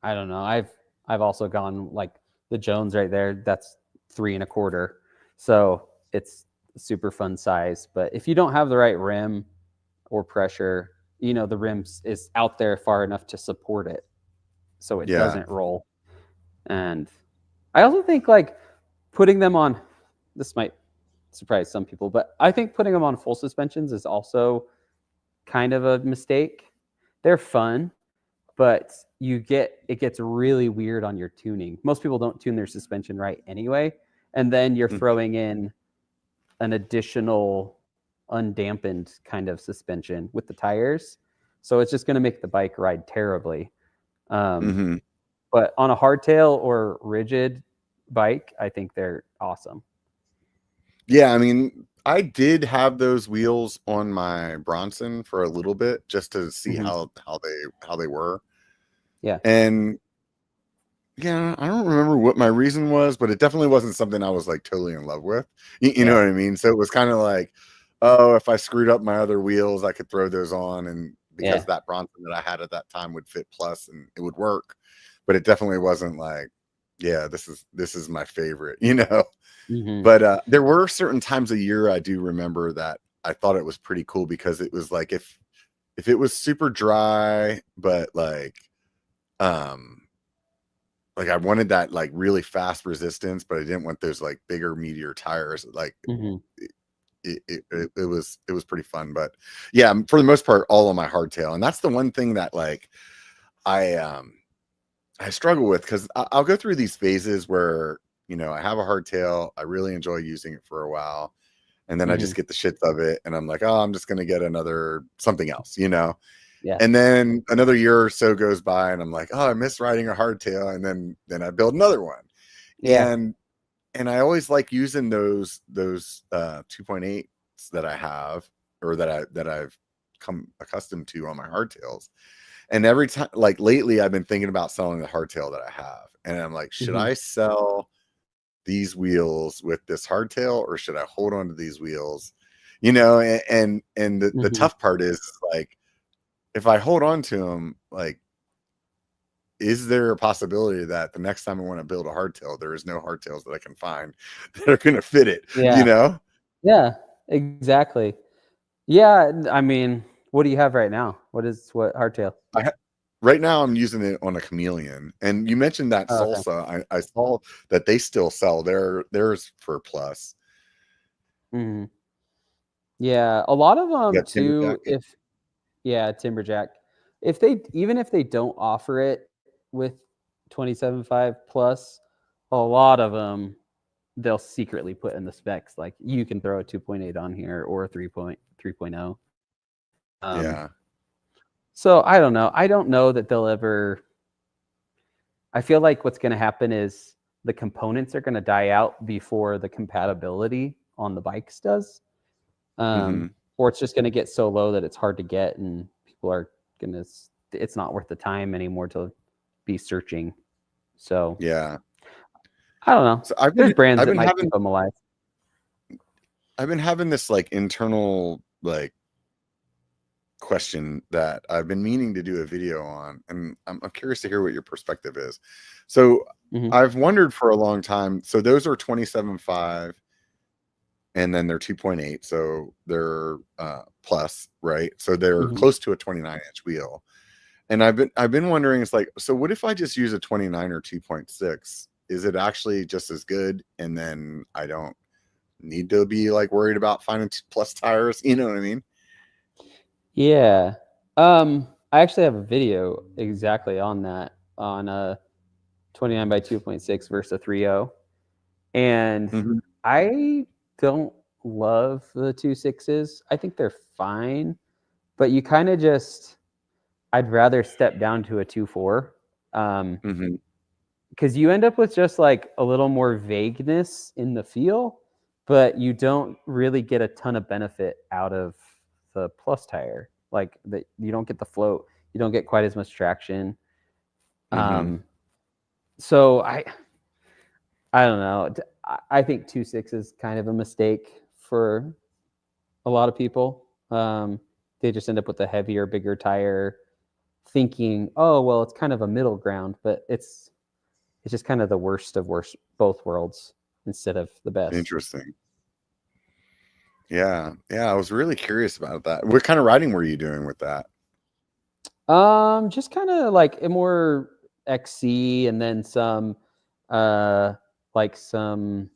I don't know. I've also gone like the Jones right there. That's 3.25. So it's a super fun size. But if you don't have the right rim or pressure, the rim is out there far enough to support it, so it doesn't roll. And I also think like putting them on, this might surprise some people, but I think putting them on full suspensions is also kind of a mistake. They're fun, but it gets really weird on your tuning. Most people don't tune their suspension right anyway, and then you're throwing in an additional undampened kind of suspension with the tires, so it's just going to make the bike ride terribly. But on a hardtail or rigid bike, I think they're awesome. Yeah, I mean, I did have those wheels on my Bronson for a little bit just to see how they were. Yeah. And yeah, I don't remember what my reason was, but it definitely wasn't something I was like totally in love with. You know what I mean? So it was kind of like, oh, if I screwed up my other wheels, I could throw those on, and because that Bronson that I had at that time would fit plus and it would work. But it definitely wasn't like, yeah, this is my favorite, But there were certain times a year I do remember that I thought it was pretty cool, because it was like if it was super dry, but like I wanted that like really fast resistance, but I didn't want those like bigger meteor tires. Like it was pretty fun. But yeah, for the most part, all on my hardtail. And that's the one thing that like I struggle with, because I'll go through these phases where, I have a hardtail, I really enjoy using it for a while, and then I just get the shits of it, and I'm like, oh, I'm just gonna get another something else, Yeah. And then another year or so goes by, and I'm like, oh, I miss riding a hardtail, and then I build another one. Yeah. And I always like using those 2.8s that I have, or that I've come accustomed to on my hardtails. And every time, like lately, I've been thinking about selling the hardtail that I have, and I'm like, should I sell these wheels with this hardtail, or should I hold on to these wheels? And the tough part is like, if I hold on to them, like, is there a possibility that the next time I want to build a hardtail, there is no hardtails that I can find that are going to fit it? Yeah, exactly. Yeah, I mean, what do you have right now? What hardtail? Right now I'm using it on a Chameleon. And you mentioned that Salsa. I saw that they still sell theirs for plus. Yeah, a lot of them too. Timberjack. Timberjack. Even if they don't offer it with 27.5 plus, a lot of them they'll secretly put in the specs like you can throw a 2.8 on here or a 3.0. Yeah. So I don't know. I don't know that they'll ever. I feel like what's going to happen is the components are going to die out before the compatibility on the bikes does. Or it's just going to get so low that it's hard to get, and people are going to, it's not worth the time anymore to be searching. So Yeah. I don't know. So There's brands that might keep them alive. I've been having this like internal like question that I've been meaning to do a video on, and I'm curious to hear what your perspective is. So I've wondered for a long time. So those are 27.5, and then they're 2.8, so they're plus, right? So they're close to a 29-inch wheel. And I've been wondering, it's like, so what if I just use a 29 or 2.6? Is it actually just as good? And then I don't need to be like worried about finding plus tires. You know what I mean? Yeah. I actually have a video exactly on that, on a 29 by 2.6 versus a 3.0. And I don't love the 2.6s. I think they're fine, but you kind of just, I'd rather step down to a 2.4. Because you end up with just like a little more vagueness in the feel, but you don't really get a ton of benefit out of the plus tire. Like that, you don't get the float, you don't get quite as much traction. So I don't know. I think 2.6 is kind of a mistake for a lot of people. They just end up with a heavier, bigger tire, thinking, oh well, it's kind of a middle ground, but it's just kind of the worst of both worlds instead of the best. Interesting. Yeah. I was really curious about that. What kind of riding were you doing with that? Just kind of like a more XC, and then some, like a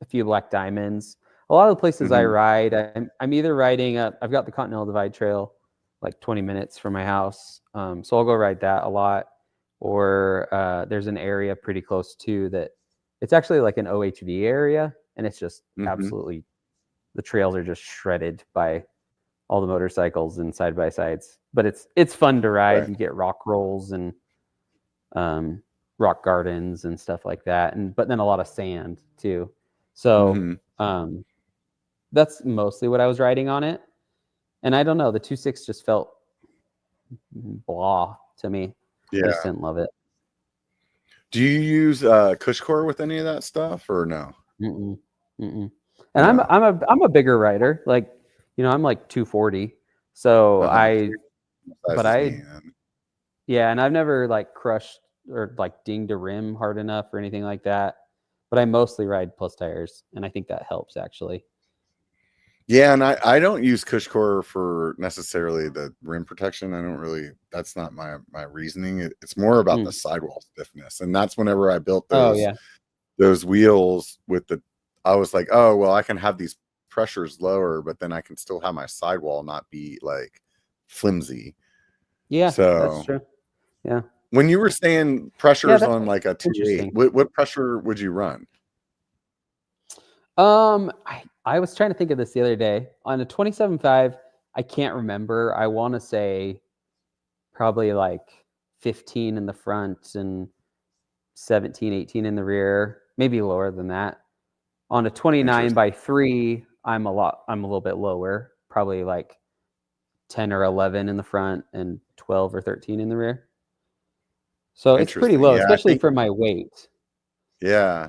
few Black Diamonds. A lot of the places I ride, I'm either riding I've got the Continental Divide Trail, like 20 minutes from my house. So I'll go ride that a lot. Or there's an area pretty close to that. It's actually like an OHV area, and it's just absolutely, the trails are just shredded by all the motorcycles and side by sides. But it's fun to ride. You get rock rolls and rock gardens and stuff like that, but then a lot of sand too. So that's mostly what I was riding on it. And I don't know, the 2.6 just felt blah to me. I just didn't love it. Do you use Cushcore with any of that stuff or no? And I'm a bigger rider. Like, I'm like 240. So yeah, and I've never like crushed or like dinged a rim hard enough or anything like that. But I mostly ride plus tires, and I think that helps actually. Yeah, and I don't use Cushcore for necessarily the rim protection. I don't really, that's not my reasoning. It's more about the sidewall stiffness. And that's whenever I built those wheels with I was like, oh, well, I can have these pressures lower, but then I can still have my sidewall not be like flimsy. Yeah, so that's true. Yeah. When you were saying pressures on like a 2.8, what pressure would you run? I was trying to think of this the other day. On a 27.5, I can't remember. I want to say probably like 15 in the front and 17, 18 in the rear, maybe lower than that. On a 29 by 3, I'm a little bit lower, probably like 10 or 11 in the front and 12 or 13 in the rear. So it's pretty low, especially for my weight. Yeah,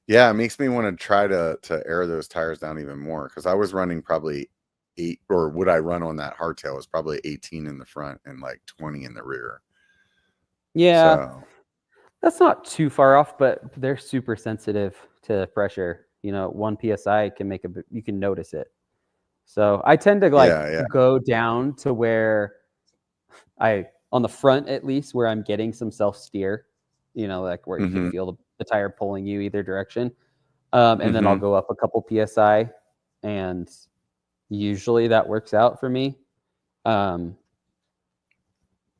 it makes me want to try to air those tires down even more, because I was running probably 8, or what I run on that hardtail was probably 18 in the front and like 20 in the rear. Yeah, that's not too far off, but they're super sensitive to pressure. 1 PSI can you can notice it. So I tend to go down to where on the front at least, where I'm getting some self steer, like where you can feel the tire pulling you either direction. And then I'll go up a couple PSI, and usually that works out for me. And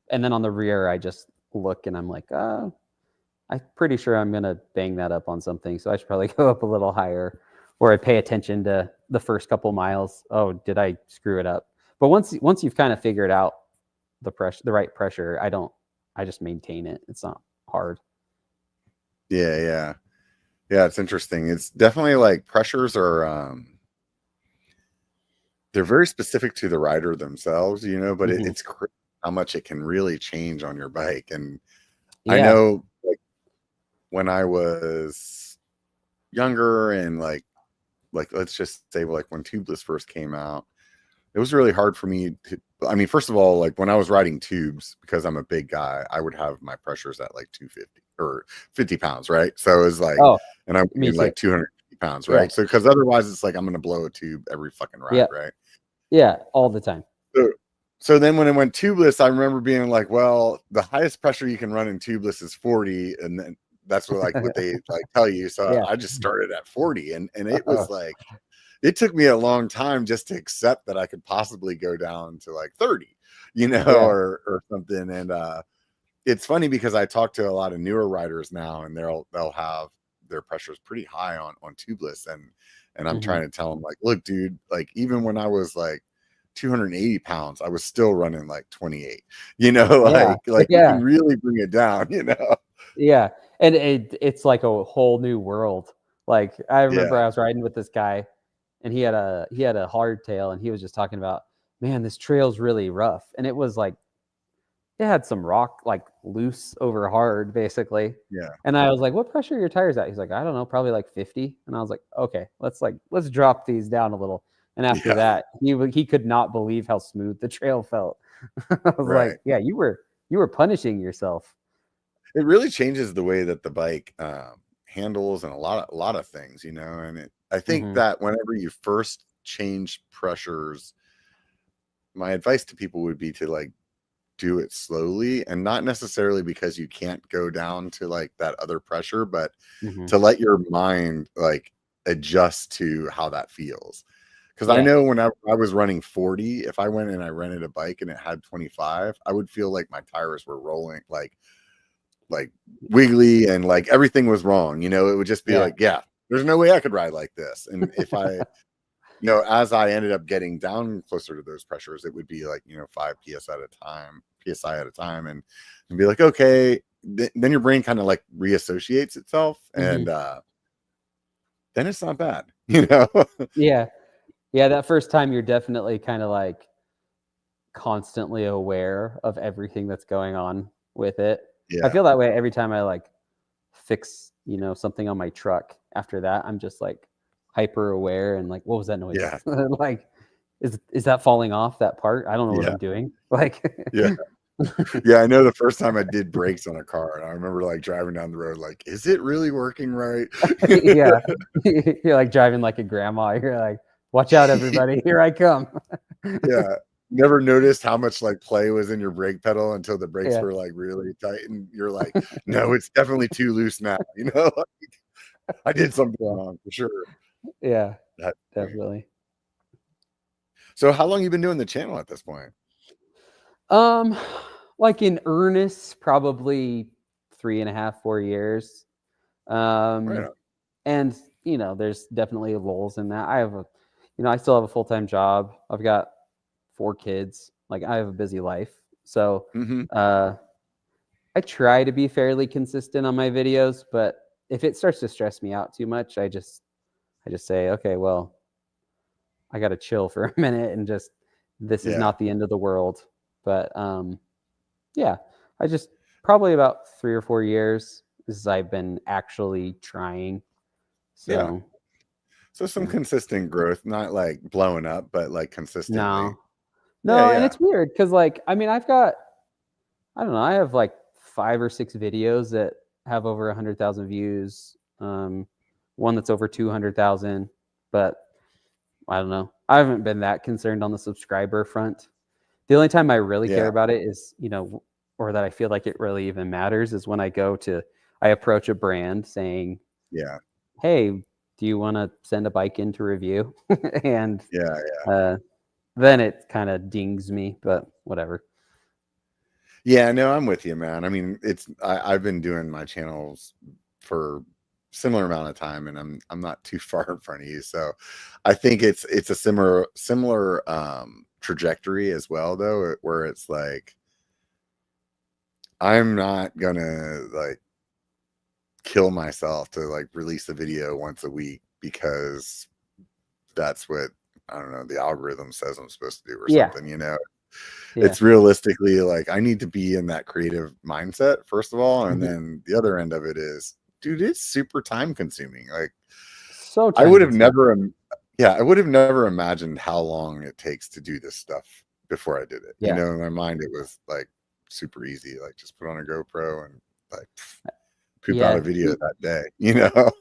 then on the rear, I just look and I'm like, I'm pretty sure I'm going to bang that up on something. So I should probably go up a little higher, or I pay attention to the first couple miles. Oh, did I screw it up? But once you've kind of figured out the right pressure, I just maintain it. It's not hard. Yeah. It's interesting. It's definitely like pressures are, they're very specific to the rider themselves, but it's crazy how much it can really change on your bike. And I Yeah. know, like, when I was younger and like let's just say like when tubeless first came out, it was really hard for me to, I mean, first of all, like when I was riding tubes, because I'm a big guy, I would have my pressures at like 250 or 50 pounds, right? So it was like, Oh, and I'm me weighing too. like 250 pounds, Yeah. right? So because otherwise it's like I'm gonna blow a tube every fucking ride, Yeah. right? Yeah. All the time. So, so then when it went tubeless, I remember being like, well, the highest pressure you can run in tubeless is 40, and then that's what they like tell you. So Yeah. I just started at 40, and it Oh, was like it took me a long time just to accept that I could possibly go down to like 30, yeah. or something. And it's funny because I talk to a lot of newer riders now, and they'll have their pressures pretty high on tubeless, and I'm Mhm. trying to tell them like, look, dude, like even when I was like 280 pounds, I was still running like 28, Yeah. like you Yeah. can really bring it down, Yeah. And it's like a whole new world. Like I remember Yeah. I was riding with this guy and he had a hardtail and he was just talking about, man, this trail's really rough. And it was like it had some rock like loose over hard basically. Yeah. And I was like, what pressure are your tires at? He's like, I don't know, probably like 50. And I was like, okay, let's drop these down a little. And after Yeah. that, he could not believe how smooth the trail felt. I was Right. like, yeah, you were punishing yourself. It really changes the way that the bike handles and a lot of things, and I think Hmm. that whenever you first change pressures, my advice to people would be to like do it slowly, and not necessarily because you can't go down to like that other pressure, but Hmm. to let your mind like adjust to how that feels. Because I Yeah. know when I was running 40, if I went and I rented a bike and it had 25, I would feel like my tires were rolling, like wiggly, and like everything was wrong. It would just be Yeah. like, yeah, there's no way I could ride like this. And if I, as I ended up getting down closer to those pressures, it would be like, 5 psi at a time, and be like, okay, then your brain kind of like reassociates itself, Hmm. and then it's not bad. Yeah. Yeah. That first time you're definitely kind of like constantly aware of everything that's going on with it. I Yeah, feel that way every time I like fix, something on my truck. After that, I'm just like hyper aware and like, what was that noise? yeah, Like, is that falling off that part? I don't know what yeah, I'm doing. Like, yeah. Yeah, I know the first time I did brakes on a car, and I remember like driving down the road, like, is it really working right? yeah, you're like driving like a grandma. You're like, watch out, everybody, here I come. Yeah. Never noticed how much like play was in your brake pedal until the brakes Yeah, were like really tight, and you're like, no, it's definitely too loose now. I did something yeah, wrong for sure. yeah, That point. definitely. So how long you been doing the channel at this point? Um, like in earnest, probably 3.5, 4 years. Right Um, on. and there's definitely lulls in that. I still have a full time job. I've got 4 kids. Like I have a busy life, so Mm-hmm. uh, I try to be fairly consistent on my videos. But if it starts to stress me out too much, I just say, okay, well, I got to chill for a minute and just this is Yeah. not the end of the world. But yeah, I just probably about 3 or 4 years as I've been actually trying. Yeah. So So some yeah. consistent growth, not like blowing up, but like consistently. No. Yeah, No, and yeah. it's weird because like I mean I don't know, I have like 5 or 6 videos that have over 100,000 views. One that's over 200,000, but I don't know. I haven't been that concerned on the subscriber front. The only time I really care Yeah. about it is, or that I feel like it really even matters is when I approach a brand saying, Yeah. "Hey, do you want to send a bike in to review?" And Yeah. uh, then it kind of dings me, but whatever. Yeah, no, I'm with you, man. I mean, I've been doing my channels for similar amount of time, and I'm not too far in front of you. So I think it's a similar trajectory as well, though, where it's like I'm not gonna like kill myself to like release a video once a week because that's what, I don't know, the algorithm says I'm supposed to do or Yeah. something. It's realistically like I need to be in that creative mindset first of all, and Mhm. then the other end of it is, dude, it's super time consuming. Like So I time would have consuming. never, yeah, I would have never imagined how long it takes to do this stuff before I did it. You Yeah. know, in my mind, it was like super easy, like just put on a GoPro and like poop out a Yeah. video that day, you know?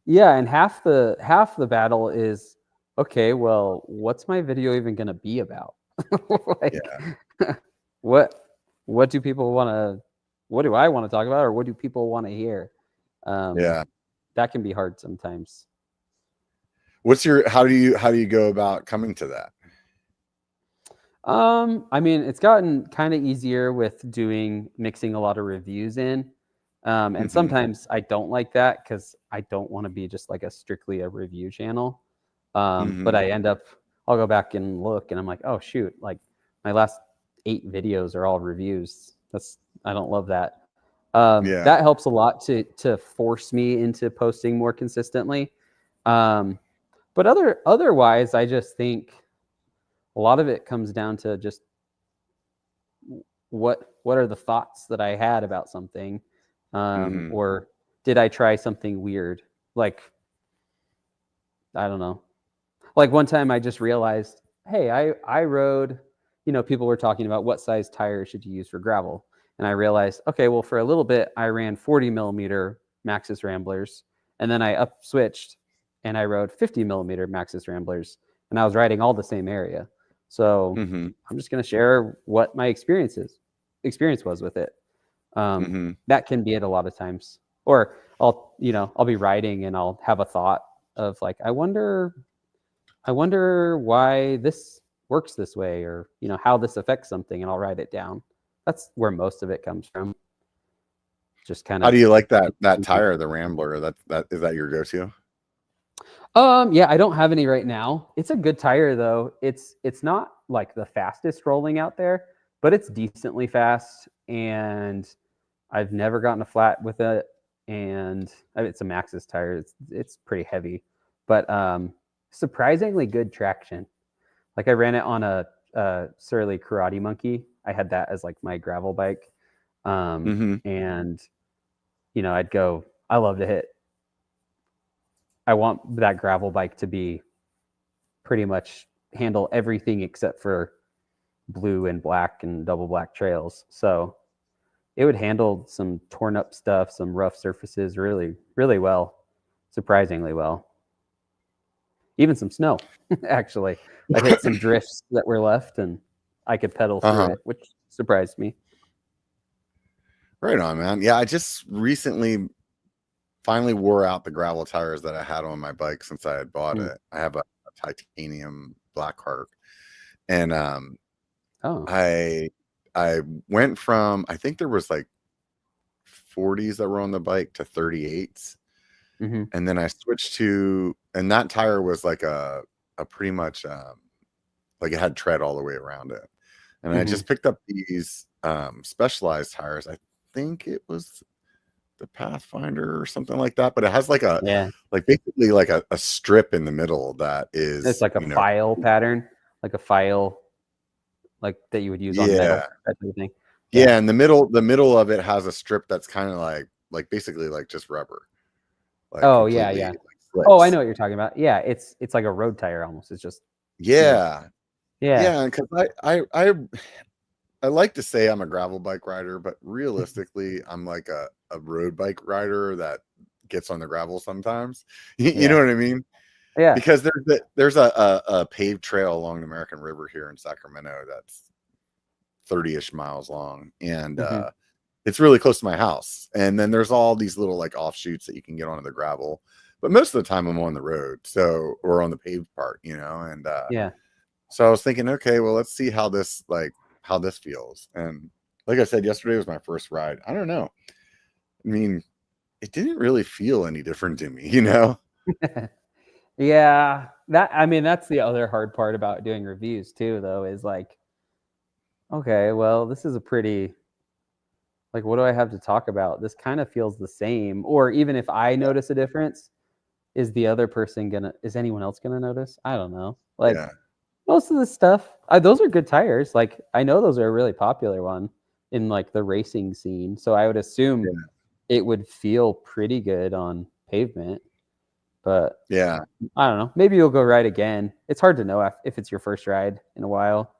Yeah, and half the battle is, okay, well, what's my video even gonna be about? Like, Yeah. what what do people wanna what do I wanna talk about, or what do people wanna hear? Um, Yeah. that can be hard sometimes. What's your how do you go about coming to that? I mean, it's gotten kind of easier with mixing a lot of reviews in. And Hmm. sometimes I don't like that because I don't want to be just like a strictly a review channel. But Hmm. I'll go back and look and I'm like, oh shoot, like my last 8 videos are all reviews. I don't love that. Yeah. That helps a lot to force me into posting more consistently. Um, but otherwise, I just think a lot of it comes down to just what are the thoughts that I had about something, Hmm. or did I try something weird? Like, I don't know. Like one time I just realized, hey, I rode, people were talking about what size tire should you use for gravel. And I realized, okay, well, for a little bit, I ran 40 millimeter Maxxis Ramblers. And then I up switched and I rode 50 millimeter Maxxis Ramblers. And I was riding all the same area. So Hmm. I'm just going to share what my experience was with it. Hmm. That can be it a lot of times. Or I'll be riding and I'll have a thought of like, I wonder why this works this way, or how this affects something, and I'll write it down. That's where most of it comes from. Just kind How of do you like that tire, the Rambler? That is that your go-to? yeah, I don't have any right now. It's a good tire though. It's not like the fastest rolling out there, but it's decently fast, and I've never gotten a flat with it. And I mean, it's a Maxxis tire. It's pretty heavy, but surprisingly good traction. Like I ran it on a Surly Karate Monkey. I had that as like my gravel bike, Hmm. and I'd go. I love to hit. I want that gravel bike to be pretty much handle everything except for blue and black and double black trails. So it would handle some torn up stuff, some rough surfaces really, really well, surprisingly well. Even some snow, actually. I'd hit some drifts that were left and I could pedal through Uh-huh. it, which surprised me. Right on, man. Yeah, I just recently finally wore out the gravel tires that I had on my bike since I had bought Mm. it. I have a titanium Blackheart, and Oh. I I went from, I think there was like 40s that were on the bike to 38s, Hmm. and then I switched to, and that tire was like a pretty much like it had tread all the way around it, and I Hmm. just picked up these Specialized tires. I think it was the Pathfinder or something like that, but it has Yeah. like basically like a strip in the middle that It's is, like a file pattern, like a file like that you would use on yeah, metal, that type of thing. Yeah. yeah, and the middle of it has a strip that's kind of like basically like just rubber, like Oh, yeah, completely yeah. like Oh, I slips. know what you're talking about. Yeah, it's like a road tire almost. It's just smooth. Yeah, Yeah. yeah, because I like to say I'm a gravel bike rider, but realistically, I'm like a road bike rider that gets on the gravel sometimes. You know Yeah. what I mean? Yeah. Because there's a paved trail along the American River here in Sacramento that's 30-ish miles long, and Mhm. it's really close to my house. And then there's all these little like offshoots that you can get onto the gravel, but most of the time I'm on the road, so, or on the paved part, and Yeah. so I was thinking, okay, well, let's see how this feels. And like I said, yesterday was my first ride. I don't know. I mean, it didn't really feel any different to me, you know? Yeah. I mean, that's the other hard part about doing reviews too, though, is like, okay, well, this is a pretty like, what do I have to talk about? This kind of feels the same. Or even if I notice a difference, is anyone else gonna notice? I don't know. Yeah. Like, most of the stuff, those are good tires. Like I know those are a really popular one in like the racing scene. So I would assume it would feel pretty good on pavement. But Yeah. I don't know. Maybe you'll go ride again. It's hard to know if it's your first ride in a while.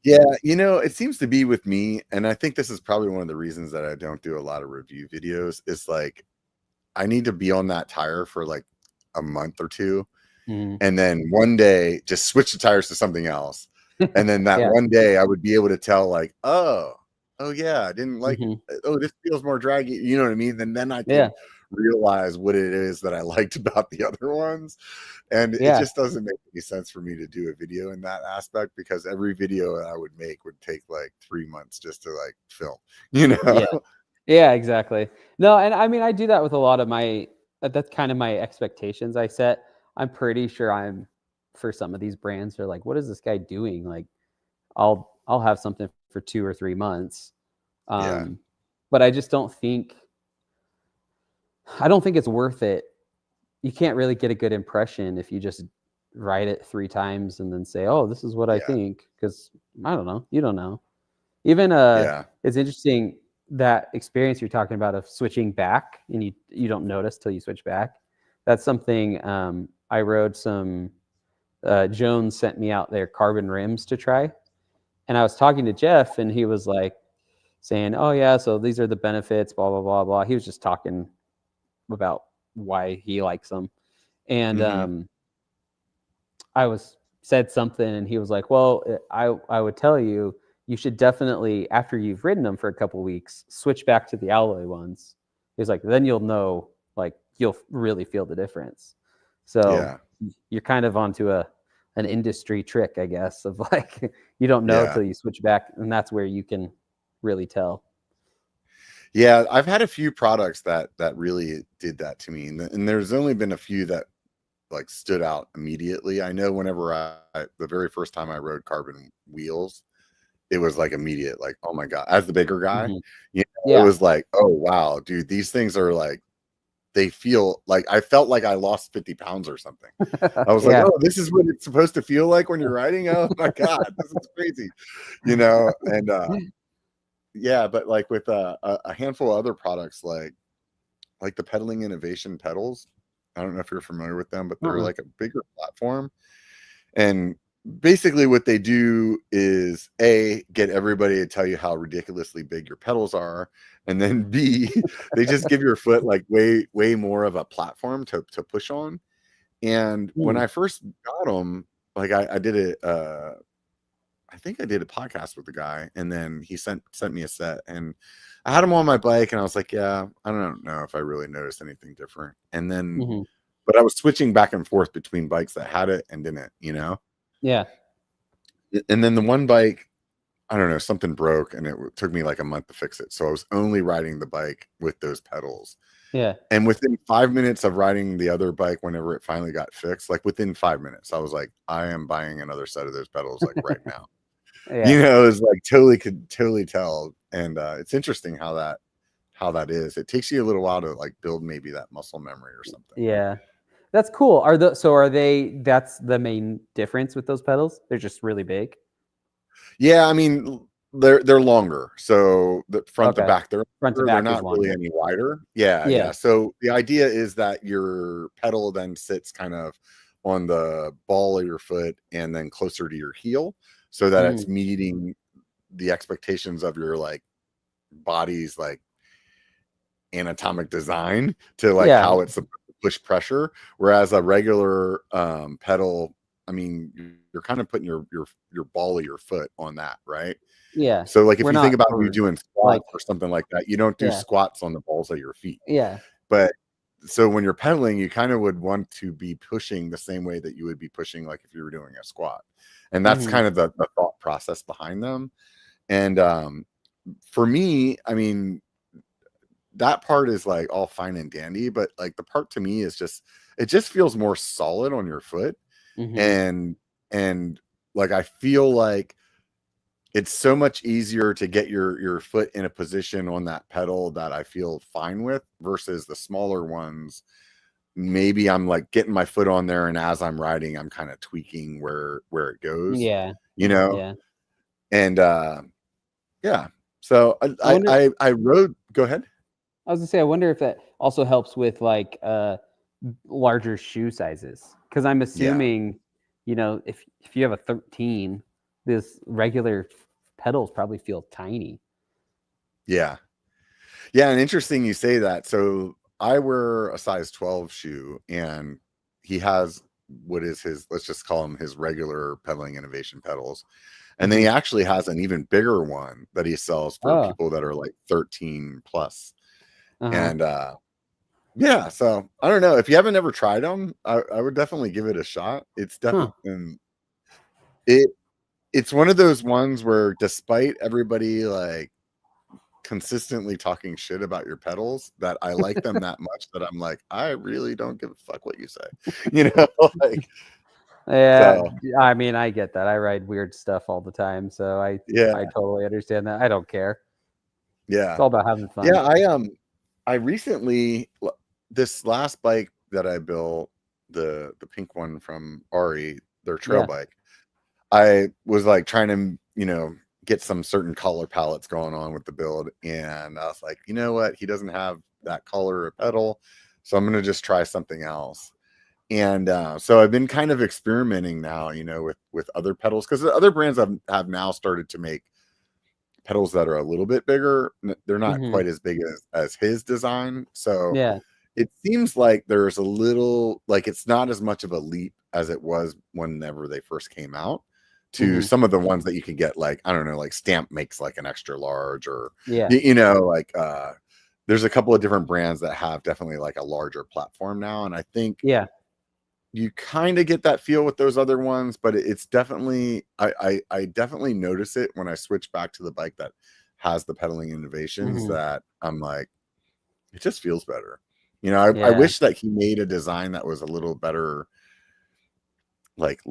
Yeah, it seems to be with me, and I think this is probably one of the reasons that I don't do a lot of review videos, is like I need to be on that tire for like a month or two, Mm. and then one day just switch the tires to something else. And then that Yeah. one day I would be able to tell like, oh yeah, I didn't like Mhm. oh, this feels more draggy, you know what I mean? Then I Yeah. could realize what it is that I liked about the other ones. And it Yeah. just doesn't make any sense for me to do a video in that aspect, because every video I would make would take like 3 months just to like film, you Yeah. know? Yeah, exactly. No, and I mean, I do that with a lot of my that's kind of my expectations I set. I'm pretty sure I'm for some of these brands, they're like, "What is this guy doing?" Like, I'll have something for 2 or 3 months. Yeah. Um, but I just don't think I don't think it's worth it. You can't really get a good impression if you just write it 3 times and then say, "Oh, this is what I Yeah. think," because I don't know. You don't know. Even, Yeah. it's interesting that experience you're talking about of switching back and you don't notice till you switch back. That's something, I rode some, Jones sent me out their carbon rims to try, and I was talking to Jeff, and he was, like, saying, "Oh, yeah, so these are the benefits, blah, blah, blah, blah." He was just talking about why he likes them, and, Mhm. I was said something and he was like, "Well, I would tell you, you should definitely after you've ridden them for a couple weeks, switch back to the alloy ones." He's like, "Then you'll know, like you'll really feel the difference." So Yeah. you're kind of onto an industry trick, I guess, of like you don't know Yeah. till you switch back, and that's where you can really tell. Yeah, I've had a few products that really did that to me, and there's only been a few that like stood out immediately. I know whenever the very first time I rode carbon wheels, it was like immediate, like, oh my God, as the bigger guy, Mhm. it Yeah. was like, oh wow, dude, these things are like, they feel like I felt like I lost 50 pounds or something. I was like, Yeah. oh, this is what it's supposed to feel like when you're riding. Oh my God, this is crazy, and yeah, but like with a handful of other products like the Pedaling Innovation pedals. I don't know if you're familiar with them, but they're Uh-uh. like a bigger platform. And basically what they do is A, get everybody to tell you how ridiculously big your pedals are. And then B, they just give your foot like way more of a platform to push on. And when Mm. I first got them, like I did it I think I did a podcast with the guy, and then he sent me a set, and I had him on my bike, and I was like, yeah, I don't know if I really noticed anything different. And then, Mhm. but I was switching back and forth between bikes that had it and didn't. Yeah. And then the one bike, I don't know, something broke, and it took me like a month to fix it. So I was only riding the bike with those pedals. Yeah. And within 5 minutes of riding the other bike, whenever it finally got fixed, like within 5 minutes, I was like, I am buying another set of those pedals like right now. Yeah. It's like could totally tell. And it's interesting how that is. It takes you a little while to like build maybe that muscle memory or something. Yeah. That's cool. Are they that's the main difference with those pedals? They're just really big? Yeah, I mean, they're longer. So the front to Okay. back, they're Front to longer, they're back is not really longer. any wider. Yeah, Yeah. yeah. So the idea is that your pedal then sits kind of on the ball of your foot and then closer to your heel, so that it's Mm. meeting the expectations of your like body's like anatomic design to like Yeah. how it's supposed to push pressure, whereas a regular pedal, I mean, you're kind of putting your ball of your foot on that, right? Yeah. So like if We're you think not about you or doing like squats or something like that, you don't do yeah. squats on the balls of your feet. Yeah. But so when you're pedaling, you kind of would want to be pushing the same way that you would be pushing like if you were doing a squat. And that's Mhm. kind of the thought process behind them. And for me, I mean, that part is like all fine and dandy, but like the part to me is just, it just feels more solid on your foot. Mhm. And like I feel like it's so much easier to get your foot in a position on that pedal that I feel fine with versus the smaller ones. maybe I'm like getting my foot on there, and as I'm riding, I'm kind of tweaking where it goes, Yeah. you know. Yeah. And yeah, so I wonder. I rode. Go ahead. I was gonna say, I wonder if that also helps with like larger shoe sizes, because I'm Yeah, assuming, if you have a 13, this regular pedals probably feel tiny. yeah, yeah. And interesting you say that. So I wear a size 12 shoe, and he has what is his, let's just call him his regular Pedaling Innovation pedals. And then he actually has an even bigger one that he sells for Oh, people that are like 13 plus. uh-huh. And yeah, so I don't know. If you haven't ever tried them, I would definitely give it a shot. It's Huh. definitely it's one of those ones where, despite everybody like consistently talking shit about your pedals, that I like them that much that I'm like, I really don't give a fuck what you say. Like, Yeah, so I mean, I get that. I ride weird stuff all the time, so yeah, I totally understand that. I don't care. It's yeah. all about having fun. Yeah, I recently, this last bike that I built, the pink one from Ari, their trail Yeah. bike, I was like trying to, get some certain color palettes going on with the build, and I was like, you know what, he doesn't have that color or pedal, so I'm gonna just try something else. And so I've been kind of experimenting now, with other pedals, because the other brands have now started to make pedals that are a little bit bigger. They're not Hmm. quite as big as his design. So Yeah. it seems like there's a little, like, it's not as much of a leap as it was whenever they first came out, to Hmm. some of the ones that you can get, like, I don't know, like Stamp makes like an extra large, or Yeah. like there's a couple of different brands that have definitely like a larger platform now. And I think Yeah. you kind of get that feel with those other ones, but it's definitely, I definitely notice it when I switch back to the bike that has the Pedaling Innovations, Hmm. that I'm like, it just feels better. I Yeah. wish that he made a design that was a little better. Like,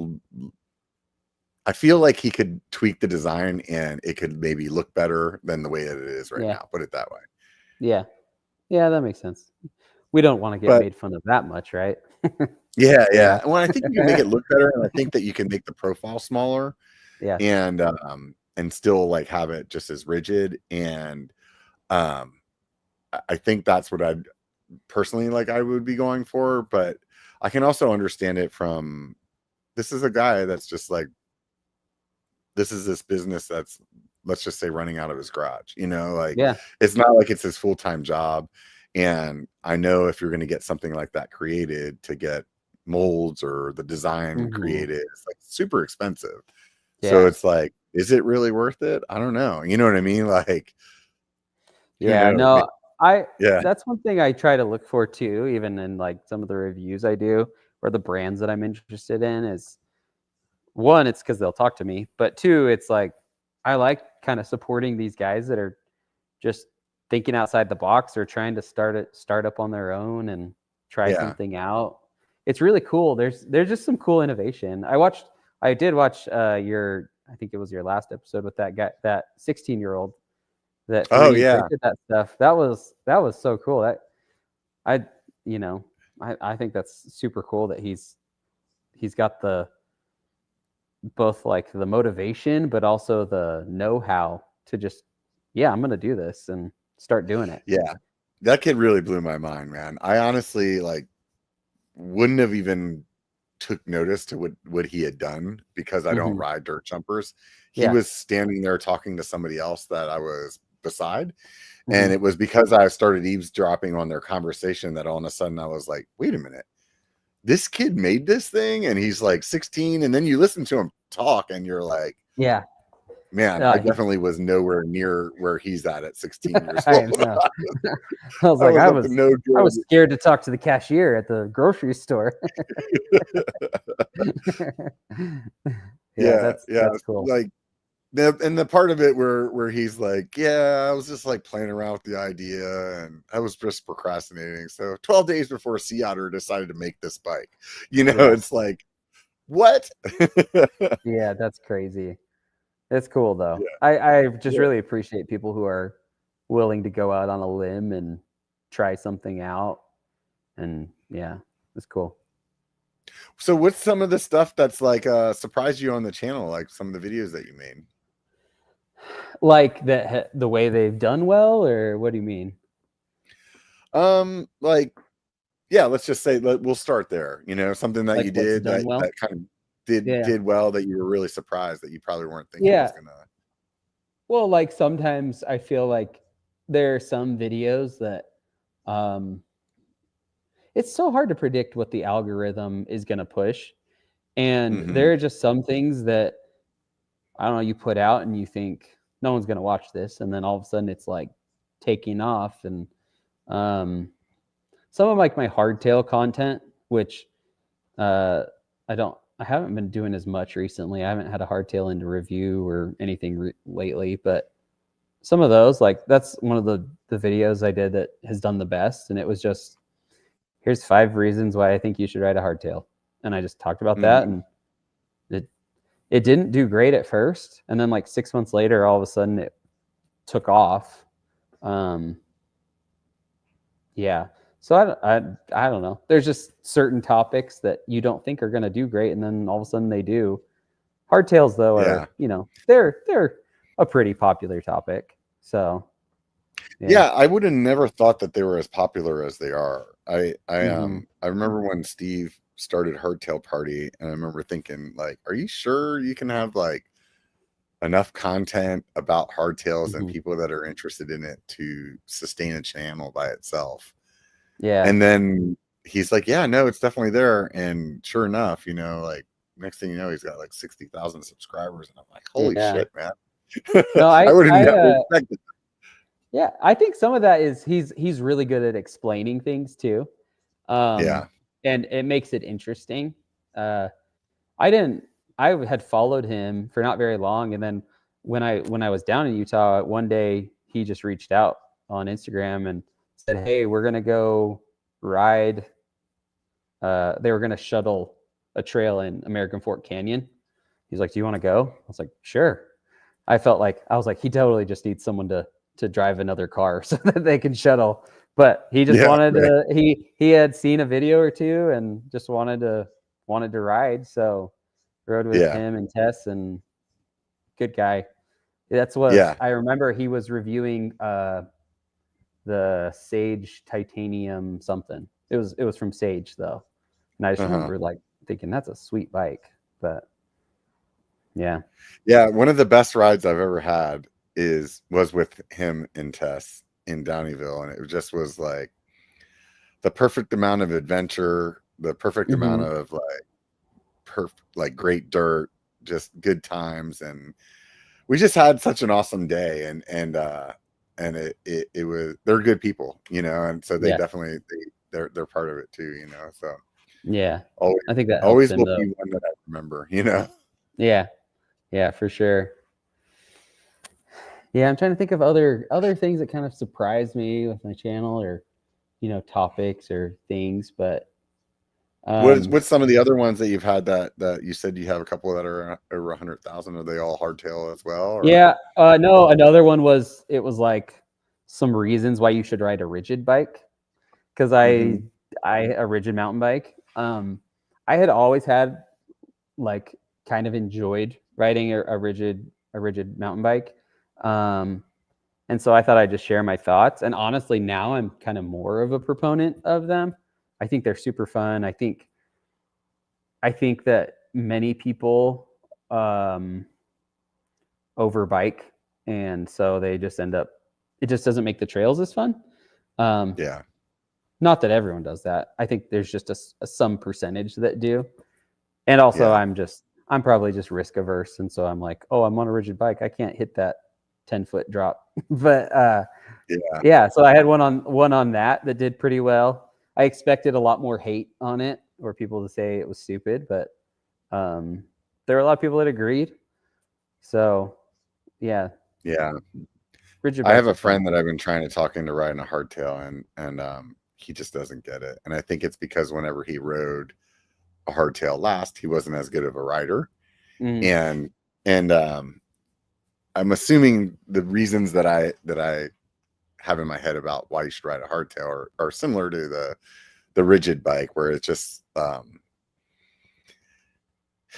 I feel like he could tweak the design and it could maybe look better than the way that it is right Yeah. now. Put it that way. Yeah. Yeah, that makes sense. We don't want to get But made fun of that much, right? yeah, Yeah. yeah. Well, I think you can make it look better, and I think that you can make the profile smaller, Yeah. and still like have it just as rigid. And um I think that's what I'd personally like, I would be going for. But I can also understand it from, this is a guy that's just like, this is this business that's, let's just say, running out of his garage, like, Yeah. it's not like it's his full-time job. And I know if you're going to get something like that created, to get molds or the design Hmm. created, it's like super expensive. So Yeah. it's like, is it really worth it? I don't know. You know what I mean? Like, who Yeah. knows? No, Yeah. that's one thing I try to look for too, even in like some of the reviews I do, or the brands that I'm interested in, is one, it's because they'll talk to me, but two, it's like I like kind of supporting these guys that are just thinking outside the box, or trying to start up on their own and try Yeah. something out. It's really cool. There's just some cool innovation. I did watch your, I think it was your last episode with that guy, that 16-year-old that Oh 3D yeah. printed that stuff. That was so cool. I you know, I think that's super cool that he's got the both like the motivation, but also the know-how to just, yeah, I'm gonna do this and start doing it. Yeah. That kid really blew my mind, man. I honestly, like, wouldn't have even took notice to what he had done, because I don't Hmm. ride dirt jumpers. He Yeah. was standing there talking to somebody else that I was beside, Hmm. and it was because I started eavesdropping on their conversation that all of a sudden I was like, wait a minute, this kid made this thing, and he's like 16. And then you listen to him talk and you're like, Yeah. man, I He, definitely was nowhere near where he's at 16 years I old. know. I was I like, was up to no I good. was scared to talk to the cashier at the grocery store. Yeah, Yeah, yeah. that's cool. Like, and the part of it where he's like, yeah, I was just like playing around with the idea, and I was just procrastinating. So 12 days before Sea Otter decided to make this bike, Yeah. it's like, what? Yeah, that's crazy. It's cool though. Yeah, I just yeah, really appreciate people who are willing to go out on a limb and try something out. And yeah. It's cool. So what's some of the stuff that's like surprised you on the channel, like some of the videos that you made? Like the way they've done well, or what do you mean? Like, yeah, let's just say we'll start there. You know, something that Like you what's did done that well? that kind of Yeah. did well, that you were really surprised that you probably weren't thinking Yeah. was gonna. Well, like sometimes I feel like there are some videos that um it's so hard to predict what the algorithm is going to push. And Mhm. there are just some things that I don't know, you put out and you think no one's going to watch this, and then all of a sudden it's like taking off. And um some of like my hardtail content, which uh I haven't been doing as much recently. I haven't had a hardtail into review or anything lately, but some of those, like that's one of the videos I did that has done the best, and it was just, here's 5 reasons why I think you should ride a hardtail, and I just talked about that, Mhm. and it didn't do great at first, and then like 6 months later, all of a sudden it took off. Um, yeah, so I don't know. There's just certain topics that you don't think are going to do great, and then all of a sudden they do. Hardtails though Yeah. are, you know, they're a pretty popular topic. So yeah. Yeah, I would have never thought that they were as popular as they are. Mhm. I remember when Steve started Hardtail Party, and I remember thinking, like, are you sure you can have like enough content about hardtails and Mhm. people that are interested in it to sustain a channel by itself? Yeah. And then he's like, yeah, no, it's definitely there. And sure enough, you know, like next thing you know, he's got like 60,000 subscribers. And I'm like, holy Yeah. shit, man. No, I would have never expected. yeah, I think some of that is he's really good at explaining things too. Yeah. And it makes it interesting. Uh, I didn't I had followed him for not very long, and then when I was down in Utah, one day he just reached out on Instagram and said, "Hey, we're gonna go ride." They were gonna shuttle a trail in American Fork Canyon. He's like, "Do you want to go?" I was like, "Sure." I was like, he totally just needs someone to drive another car so that they can shuttle. But he just Yeah. wanted Right. to. He had seen a video or two and just wanted to ride. So rode with Yeah. him and Tess, and good guy. That's was Yeah. I remember he was reviewing the Sage Titanium something. It was from Sage though, and I just Uh-huh. remember like thinking that's a sweet bike. But yeah. Yeah. One of the best rides I've ever had was with him and Tess in Downeyville. And it just was like the perfect amount of adventure, the perfect amount Hmm. of like great dirt, just good times. And we just had such an awesome day. And it was, they're good people, you know, and so they Yeah. definitely they're part of it too, you know. So Yeah. always I think that helps always him will though. be one that I remember, you know. Yeah. Yeah, for sure. Yeah, I'm trying to think of other things that kind of surprised me with my channel, or you know, topics or things, but What's some of the other ones that you've had that you said you have a couple that are over 100,000? Are they all hardtail as well, or? yeah, no, another one was, it was like some reasons why you should ride a rigid bike, because Mhm. I a rigid mountain bike. I had always had like kind of enjoyed riding a rigid mountain bike. Um, and so I thought I'd just share my thoughts. And honestly, now I'm kind of more of a proponent of them. I think they're super fun. I think that many people um, overbike, and so they just end up. It just doesn't make the trails as fun. Um, Yeah. Not that everyone does that. I think there's just some percentage that do. And also, Yeah. I'm probably just risk averse, and so I'm like, oh, I'm on a rigid bike, I can't hit that 10-foot drop. But Yeah. yeah, so I had one on that did pretty well. I expected a lot more hate on it, or people to say it was stupid, but um, there were a lot of people that agreed. So yeah, Yeah. rigid I have bikes a are fun. friend that I've been trying to talk into riding a hardtail, and he just doesn't get it. And I think it's because whenever he rode a hardtail last, he wasn't as good of a rider. Mm, And and I'm assuming the reasons that I have in my head about why you should ride a hardtail are similar to the the rigid bike where it's just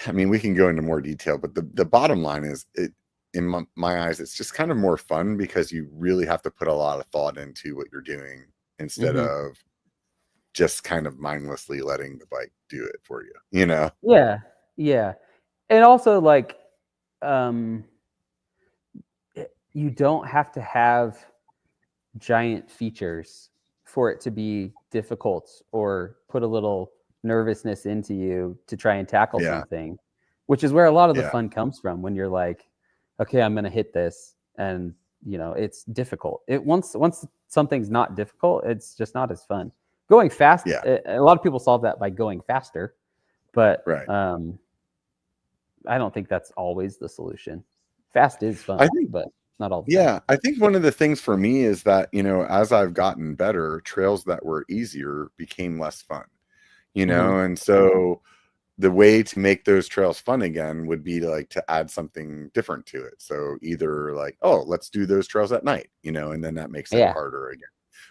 I mean, we can go into more detail, but the bottom line is, it in my eyes, it's just kind of more fun because you really have to put a lot of thought into what you're doing instead Mhm. of just kind of mindlessly letting the bike do it for you, you know? Yeah, yeah, and also like, um, you don't have to have giant features for it to be difficult or put a little nervousness into you to try and tackle Yeah, something, which is where a lot of the yeah, fun comes from when you're like, okay, I'm going to hit this. And, it's difficult. Once something's not difficult, it's just not as fun. Going fast, yeah, a lot of people solve that by going faster, but right. I don't think that's always the solution. Fast is I fun, think but not all the time. Yeah, I think one of the things for me is that, as I've gotten better, trails that were easier became less fun, Hmm. and so the way to make those trails fun again would be to like to add something different to it. So either like, oh, let's do those trails at night, and then that makes it Yeah. harder again.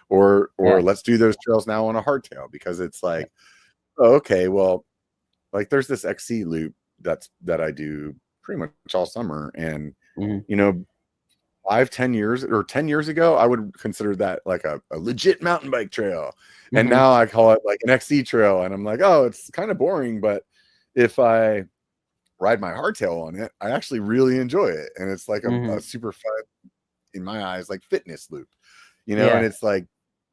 Or Yeah. let's do those trails now on a hardtail because it's like, oh, okay, well, like there's this XC loop that I do pretty much all summer. And Hmm. you know, 5, 10 years or 10 years ago, I would consider that like a legit mountain bike trail. And Hmm. now I call it like an XC trail. And I'm like, oh, it's kind of boring. But if I ride my hardtail on it, I actually really enjoy it. And it's like a Hmm. super fun, in my eyes, like fitness loop, and Yeah. it's like,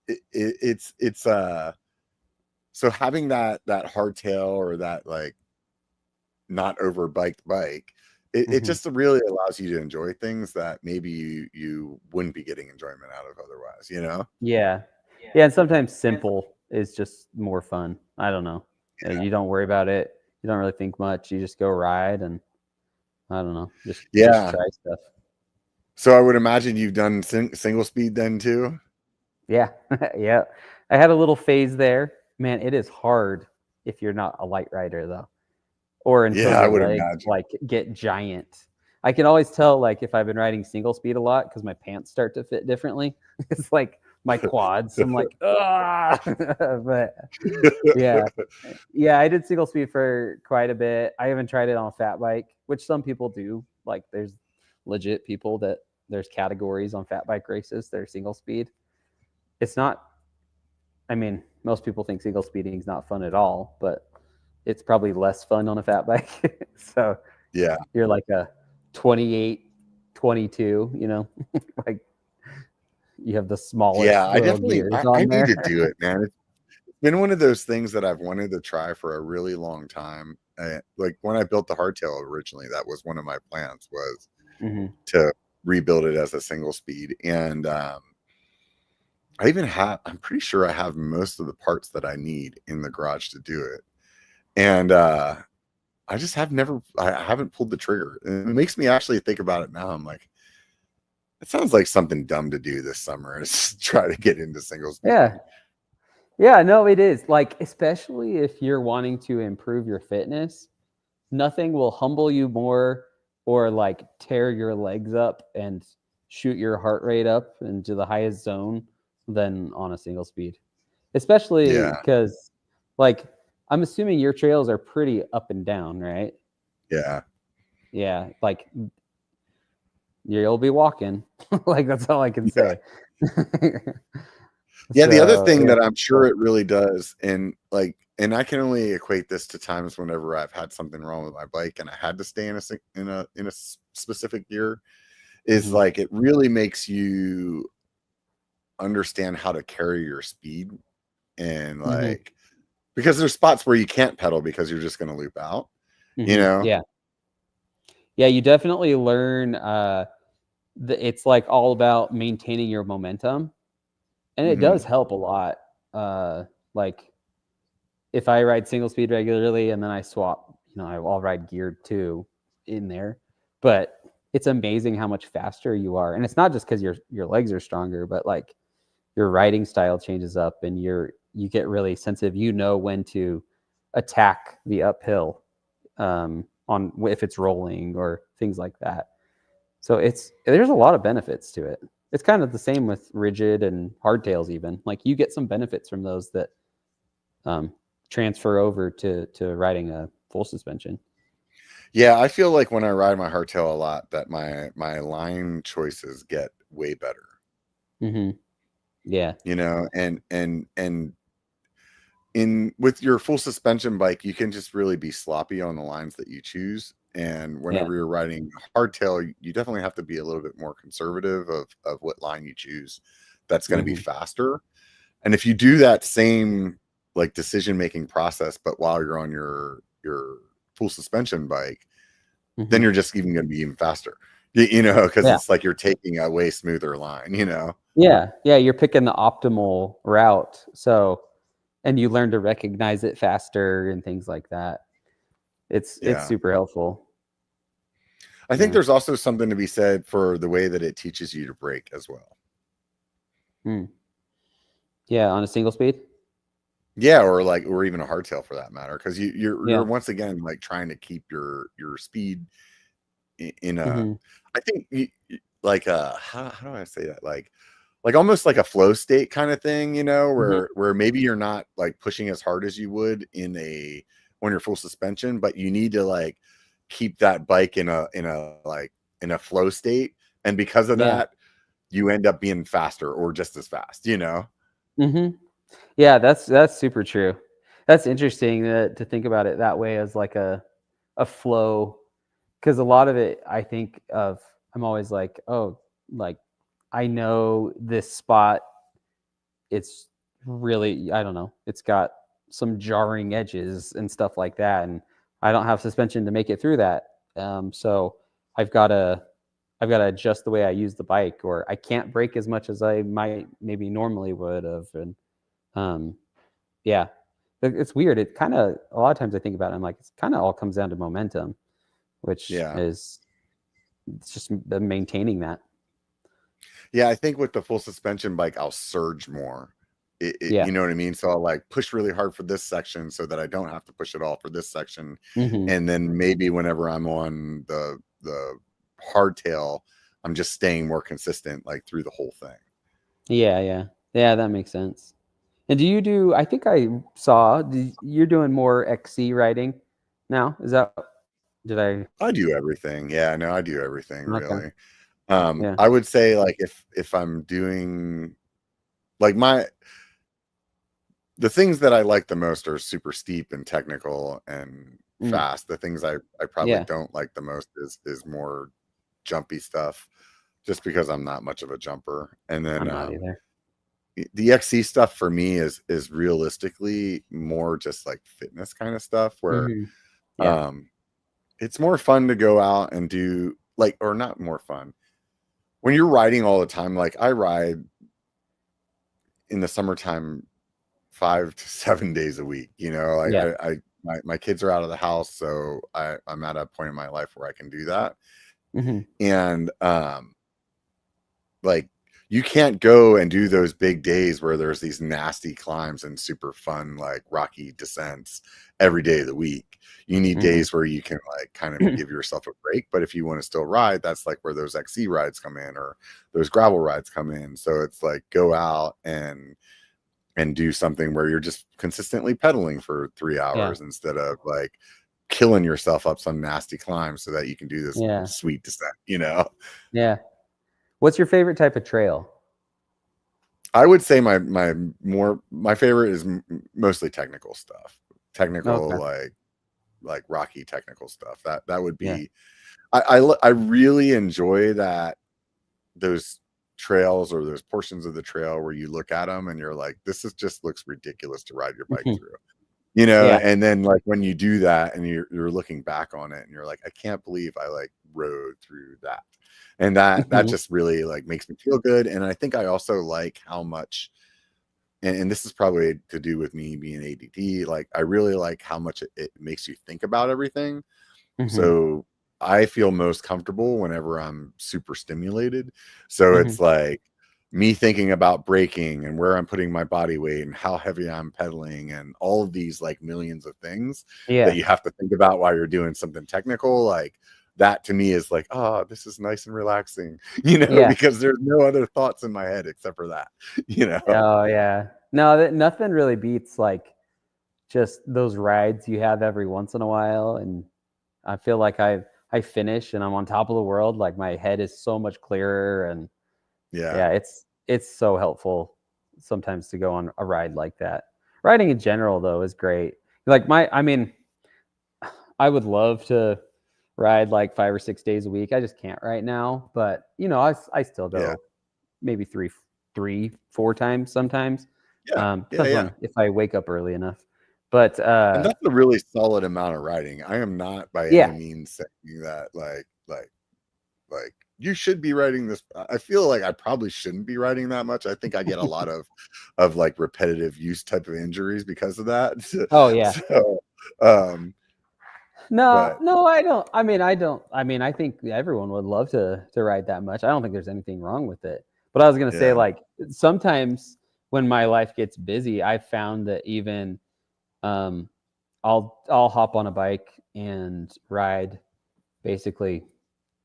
it's so having that hardtail or that like not over biked bike, it Hmm. just really allows you to enjoy things that maybe you wouldn't be getting enjoyment out of otherwise. Yeah. Yeah, and sometimes simple is just more fun. I don't know. You don't worry about it. You don't really think much. You just go ride and I don't know, just Yeah. try stuff. So I would imagine you've done single speed then too. Yeah. Yeah. I had a little phase there. Man, it is hard if you're not a light rider though, or until Yeah, I your would legs imagine. like get giant. I can always tell like if I've been riding single speed a lot because my pants start to fit differently. It's like my quads. I'm like, ah, but yeah. Yeah, I did single speed for quite a bit. I haven't tried it on a fat bike, which some people do. Like there's legit people that there's categories on fat bike races that are single speed. It's not, I mean, most people think single speeding is not fun at all, but it's probably less fun on a fat bike. So Yeah. you're like a 28, 22, like you have the Yeah, smallest I little definitely gears I on need there. to do it, man. It's been one of those things that I've wanted to try for a really long time. Like when I built the hardtail originally, that was one of my plans, was Hmm. to rebuild it as a single speed. And I'm pretty sure I have most of the parts that I need in the garage to do it. And I just I haven't pulled the trigger. And it makes me actually think about it now. I'm like, it sounds like something dumb to do this summer is try to get into single Yeah. speeding. Yeah, no, it is. Like, especially if you're wanting to improve your fitness, nothing will humble you more or like tear your legs up and shoot your heart rate up into the highest zone than on a single speed. Especially Yeah. because, like, I'm assuming your trails are pretty up and down, right? Yeah. Yeah, like you'll be walking. Like, that's all I can say. Yeah, the other So, thing yeah. that I'm sure it really does, and I can only equate this to times whenever I've had something wrong with my bike and I had to stay in a specific gear, is Mhm, like it really makes you understand how to carry your speed. And mhm, like, because there's spots where you can't pedal because you're just going to loop out, you mhm. know? Yeah. Yeah, you definitely learn, it's like all about maintaining your momentum, and it Hmm. does help a lot. Uh, like if I ride single speed regularly and then I swap, I'll ride geared too in there. But it's amazing how much faster you are. And it's not just because your legs are stronger, but like your riding style changes up and you get really sensitive. You know when to attack the uphill on if it's rolling or things like that. So there's a lot of benefits to it. It's kind of the same with rigid and hardtails even. Like you get some benefits from those that transfer over to riding a full suspension. Yeah, I feel like when I ride my hardtail a lot, that my line choices get way better. Yeah. You know, and in with your full suspension bike, you can just really be sloppy on the lines that you choose. And whenever you're riding hardtail, you definitely have to be a little bit more conservative of what line you choose. That's going to be faster. And if you do that same like decision making process, but while you're on your full suspension bike, then you're just even going to be even faster. You know, because it's like you're taking a way smoother line. You know. Yeah, you're picking the optimal route. So, and you learn to recognize it faster and things like that. It's super helpful. I think there's also something to be said for the way that it teaches you to brake as well. Yeah, on a single speed. Yeah, or even a hardtail for that matter, because you're once again like trying to keep your speed in a. I think like how do I say that, like almost like a flow state kind of thing, you know, where maybe you're not like pushing as hard as you would when you're full suspension, but you need to like keep that bike in a flow state, and because of that you end up being faster or just as fast, you know. Yeah, that's super true. That's interesting to think about it that way, as like a flow, because a lot of it I think of, I'm always like, oh, like I know this spot, it's really, I don't know, it's got some jarring edges and stuff like that, and I don't have suspension to make it through that. So I've got to adjust the way I use the bike, or I can't brake as much as I might maybe normally would have. And yeah, it's weird. It kind of, a lot of times I think about it, I'm like, it's kind of all comes down to momentum, which is, it's just maintaining that. Yeah, I think with the full suspension bike, I'll surge more. You know what I mean? So I'll like push really hard for this section so that I don't have to push it all for this section. And then maybe whenever I'm on the hardtail, I'm just staying more consistent like through the whole thing. Yeah, that makes sense. And do you do, I think I saw, you're doing more XC riding now? Is that, I do everything. Yeah, no, I do everything really. Yeah. I would say like if I'm doing like the things that I like the most are super steep and technical and fast. The things I probably don't like the most is more jumpy stuff, just because I'm not much of a jumper. And then I'm not either. The XC stuff for me is realistically more just like fitness kind of stuff, where it's more fun to go out and do like, or not more fun. When you're riding all the time, like I ride in the summertime 5 to 7 days a week, you know, like my kids are out of the house, so I'm at a point in my life where I can do that. And like you can't go and do those big days where there's these nasty climbs and super fun like rocky descents every day of the week. You need days where you can like kind of give yourself a break. But if you want to still ride, that's like where those XC rides come in, or those gravel rides come in. So it's like go out and do something where you're just consistently pedaling for 3 hours instead of like killing yourself up some nasty climb so that you can do this sweet descent, you know? Yeah. What's your favorite type of trail? I would say my favorite is mostly technical stuff. Technical, like rocky technical stuff. That would be, I really enjoy those trails or those portions of the trail where you look at them and you're like, this just looks ridiculous to ride your bike through, you know? And then like when you do that and you're looking back on it and you're like, I can't believe I like rode through that. And that just really like makes me feel good. And I think I also like how much, and this is probably to do with me being ADD, like I really like how much it makes you think about everything. So I feel most comfortable whenever I'm super stimulated. So it's like me thinking about braking and where I'm putting my body weight and how heavy I'm pedaling and all of these like millions of things that you have to think about while you're doing something technical. Like that to me is like, oh, this is nice and relaxing, you know, because there's no other thoughts in my head except for that, you know? Oh yeah. No, nothing really beats like just those rides you have every once in a while, and I feel like I finish and I'm on top of the world. Like my head is so much clearer, and Yeah. yeah, it's so helpful sometimes to go on a ride like that. Riding in general though is great. Like I mean, I would love to ride like 5 or 6 days a week. I just can't right now, but I still Yeah. go maybe three, 4 times sometimes. Yeah. Yeah. Depends Yeah. on if I wake up early enough. But And that's a really solid amount of riding. I am not by any yeah, means saying that like you should be writing this. I feel like I probably shouldn't be writing that much. I think I get a lot of like repetitive use type of injuries because of that. oh yeah. So um but No, I don't. I don't. I think everyone would love to ride that much. I don't think there's anything wrong with it. But I was gonna say, yeah. like, sometimes when my life gets busy, I found that even um, I'll hop on a bike and ride basically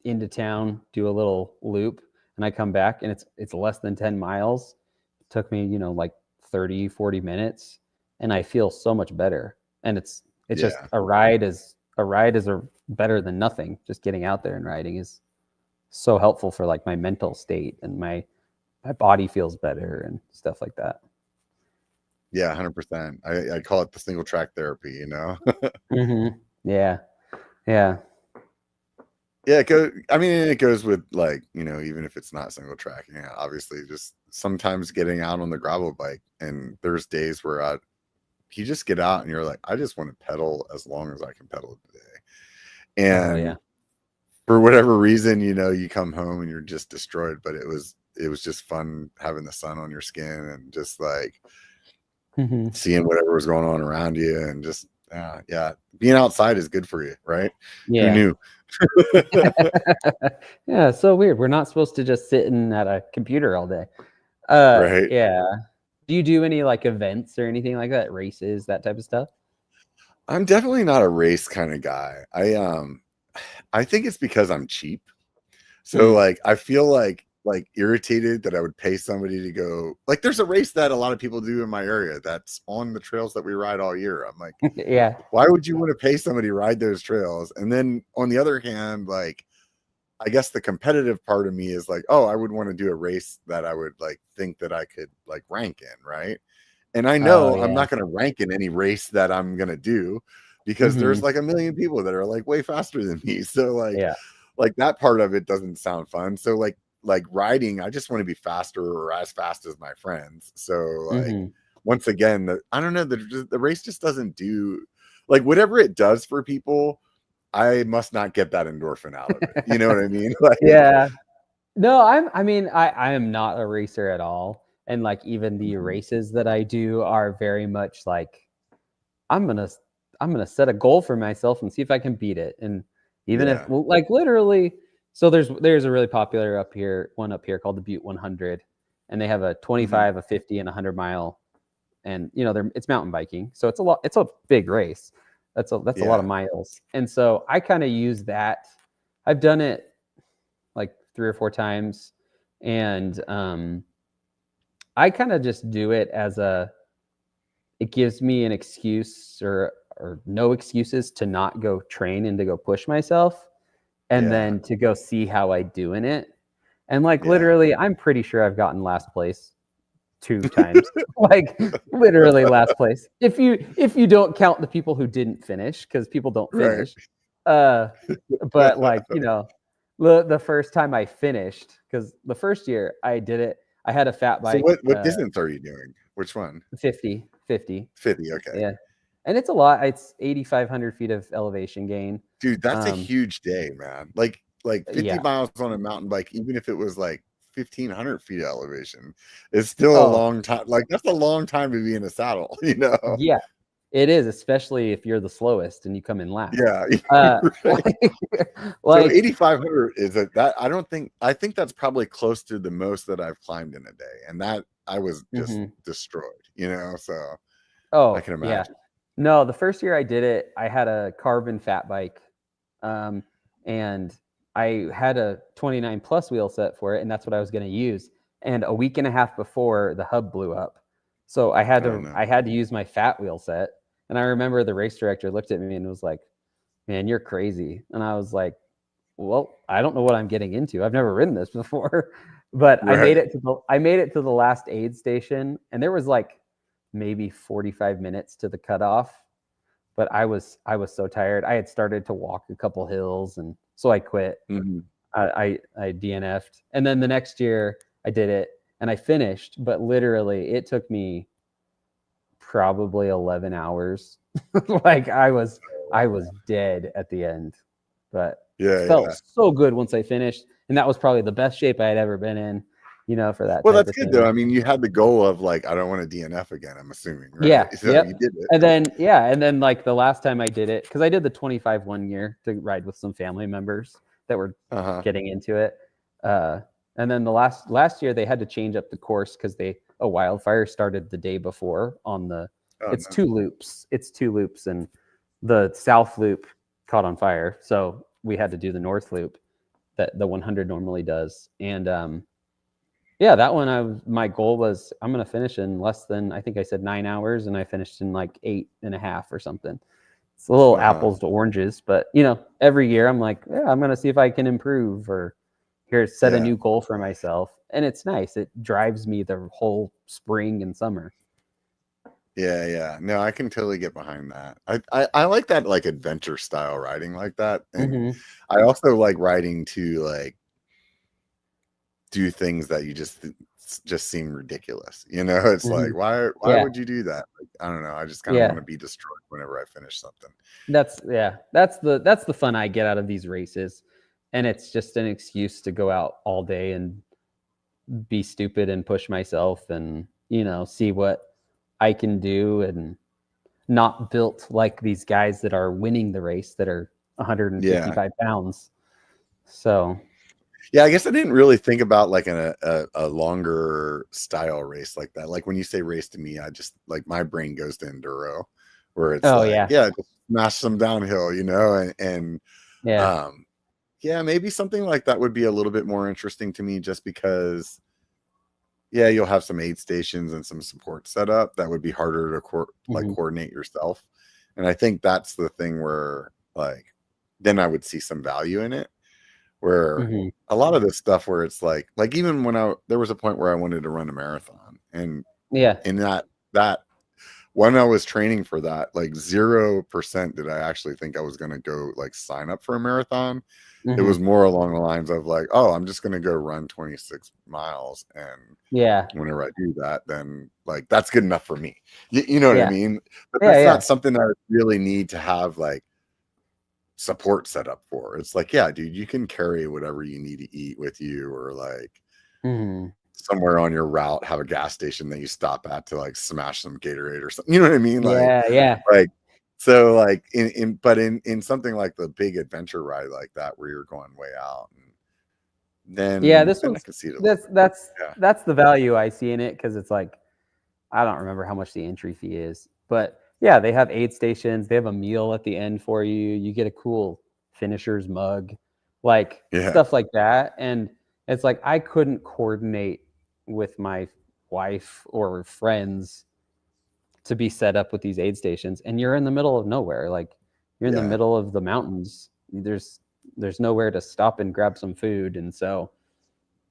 into town, do a little loop, and I come back and it's less than 10 miles. It took me, like 30, 40 minutes, and I feel so much better. And it's just Yeah. a ride is better than nothing. Just getting out there and riding is so helpful for like my mental state, and my body feels better and stuff like that. Yeah, 100%. I call it the single track therapy, you know. Yeah. Yeah. Yeah, it goes with like, even if it's not single track, obviously just sometimes getting out on the gravel bike, and there's days where you just get out and you're like, I just want to pedal as long as I can pedal today. Oh yeah. And for whatever reason, you come home and you're just destroyed, but it was just fun having the sun on your skin and just like seeing whatever was going on around you, and just yeah, being outside is good for you, right? Who Yeah. knew? Yeah, it's so weird. We're not supposed to just sit at a computer all day. Right. Yeah. Do you do any like events or anything like that? Races, that type of stuff? I'm definitely not a race kind of guy. I think it's because I'm cheap. So Mm. like I feel like irritated that I would pay somebody to go, like there's a race that a lot of people do in my area that's on the trails that we ride all year. I'm like, Yeah. why would you want to pay somebody to ride those trails? And then on the other hand, like I guess the competitive part of me is like, oh, I would want to do a race that I would like think that I could like rank in, right? And I Oh know I'm yeah. not going to rank in any race that I'm going to do, because there's Mhm. like a million people that are like way faster than me. So Yeah. like that part of it doesn't sound fun. So like riding, I just want to be faster or as fast as my friends. So like Mhm. once again, I don't know, the race just doesn't do like whatever it does for people. I must not get that endorphin out of it. You know what I mean? Like Yeah. No, I am not a racer at all. And like even the Mhm. races that I do are very much like I'm gonna I'm gonna set a goal for myself and see if I can beat it. And even if, Yeah. well, like literally, so there's a really popular one up here called the Butte 100, and they have a Mhm. 25, a 50, and a 100 mile, and it's mountain biking, so it's a lot. It's a big race. That's a lot of Yeah. miles, and so I kind of use that. I've done it like 3 or 4 times, and I kind of just do it as it gives me an excuse or no excuses to not go train and to go push myself, and Yeah. then to go see how I do in it. And like Yeah. literally, I'm pretty sure I've gotten last place 2 times. Like literally last place. If you don't count the people who didn't finish, because people don't Right. finish. Uh but like, the first time I finished, because the first year I did it, I had a fat So bike, what distance are you doing? Which one? 50. 50. Okay. Yeah. And it's a lot. It's 8,500 feet of elevation gain. Dude, that's a Um, huge day, man. Like 50 yeah. miles on a mountain bike, even if it was like 1,500 feet of elevation, is still a Oh, long time. Like that's a long time to be in a saddle, you know? yeah. It is, especially if you're the slowest and you come in last. Yeah. Right. Like, So like 8,500 is that I think that's probably close to the most that I've climbed in a day. And that I was just mhm. destroyed, you know? So I Oh, can yeah. imagine. No, the first year I did it, I had a carbon fat bike. Um, and I had a 29 plus wheel set for it, and that's what I was going to use. And a week and a half before, the hub blew up. So Oh no. I had to use my fat wheel set. And I remember the race director looked at me and was like, "Man, you're crazy." And I was like, "Well, I don't know what I'm getting into. I've never ridden this before." But I made Right. it to the last aid station, and there was like maybe 45 minutes to the cutoff. But I was so tired. I had started to walk a couple hills, and so I quit. Mhm. I DNF'd, and then the next year I did it and I finished. But literally, it took me probably 11 hours. Like I was dead at the end, but Yeah, felt yeah. so good once I finished, and that was probably the best shape I had ever been in, for that Well, type that's of good though. thing. I mean, you had the goal of like, I don't want to DNF again, I'm assuming, Yeah, right? So you yep. did it. And then like the last time I did it, because I did the 25 one year to ride with some family members that were Uh-huh. getting into it. And then the last year they had to change up the course because a wildfire started the day before on the Oh it's no. two loops. It's two loops, and the south loop caught on fire. So we had to do the north loop that the 100 normally does. And yeah, that one my goal was I'm gonna finish in less than, I think I said 9 hours, and I finished in like 8.5 or something. It's a little Uh-huh. apples to oranges, but every year I'm like, yeah, I'm gonna see if I can improve or set a Yeah. new goal for myself. And it's nice. It drives me the whole spring and summer. Yeah, yeah. No, I can totally get behind that. I like that like adventure style riding like that. And Mm-hmm. I also like riding to like do things that you just seem ridiculous. It's Mm-hmm. like why Yeah, would you do that? Like, I don't know. I just kind of want yeah. to be destroyed whenever I finish something. That's the fun I get out of these races, and it's just an excuse to go out all day and be stupid and push myself and see what I can do, and not built like these guys that are winning the race that are Yeah. 155 pounds. So Yeah, I guess I didn't really think about like a longer style race like that. Like when you say race to me, I just like my brain goes to enduro, where it's oh like, yeah, yeah, just smash some downhill, and yeah. yeah, maybe something like that would be a little bit more interesting to me, just because, yeah, you'll have some aid stations and some support set up that would be harder to like Mhm. coordinate yourself, and I think that's the thing where like then I would see some value in it. Where Mhm. a lot of this stuff where it's like even when there was a point where I wanted to run a marathon, and Yeah. in that when I was training for that, like 0% did I actually think I was going to go like sign up for a marathon. It Mhm. was more along the lines of like, oh, I'm just going to go run 26 miles, and Yeah. whenever I do that, then like that's good enough for me. You know what I Yeah. mean? But Yeah. that's Yeah. not something I really need to have like support set up for. It's like, yeah, dude, you can carry whatever you need to eat with you, or like Mhm. somewhere on your route have a gas station that you stop at to like smash some Gatorade or something. You know what I mean? Yeah. Yeah. Like so like in something like the big adventure ride like that where you're going way out, and Yeah. then I can see it a little That's bit. that's Yeah. that's the value I see in it, because it's like I don't remember how much the entry fee is, but yeah, they have aid stations. They have a meal at the end for you. You get a cool finisher's mug, like Yeah. stuff like that. And it's like I couldn't coordinate with my wife or friends to be set up with these aid stations. And you're in the middle of nowhere. Like you're in the Yeah. middle of the mountains. There's nowhere to stop and grab some food. And so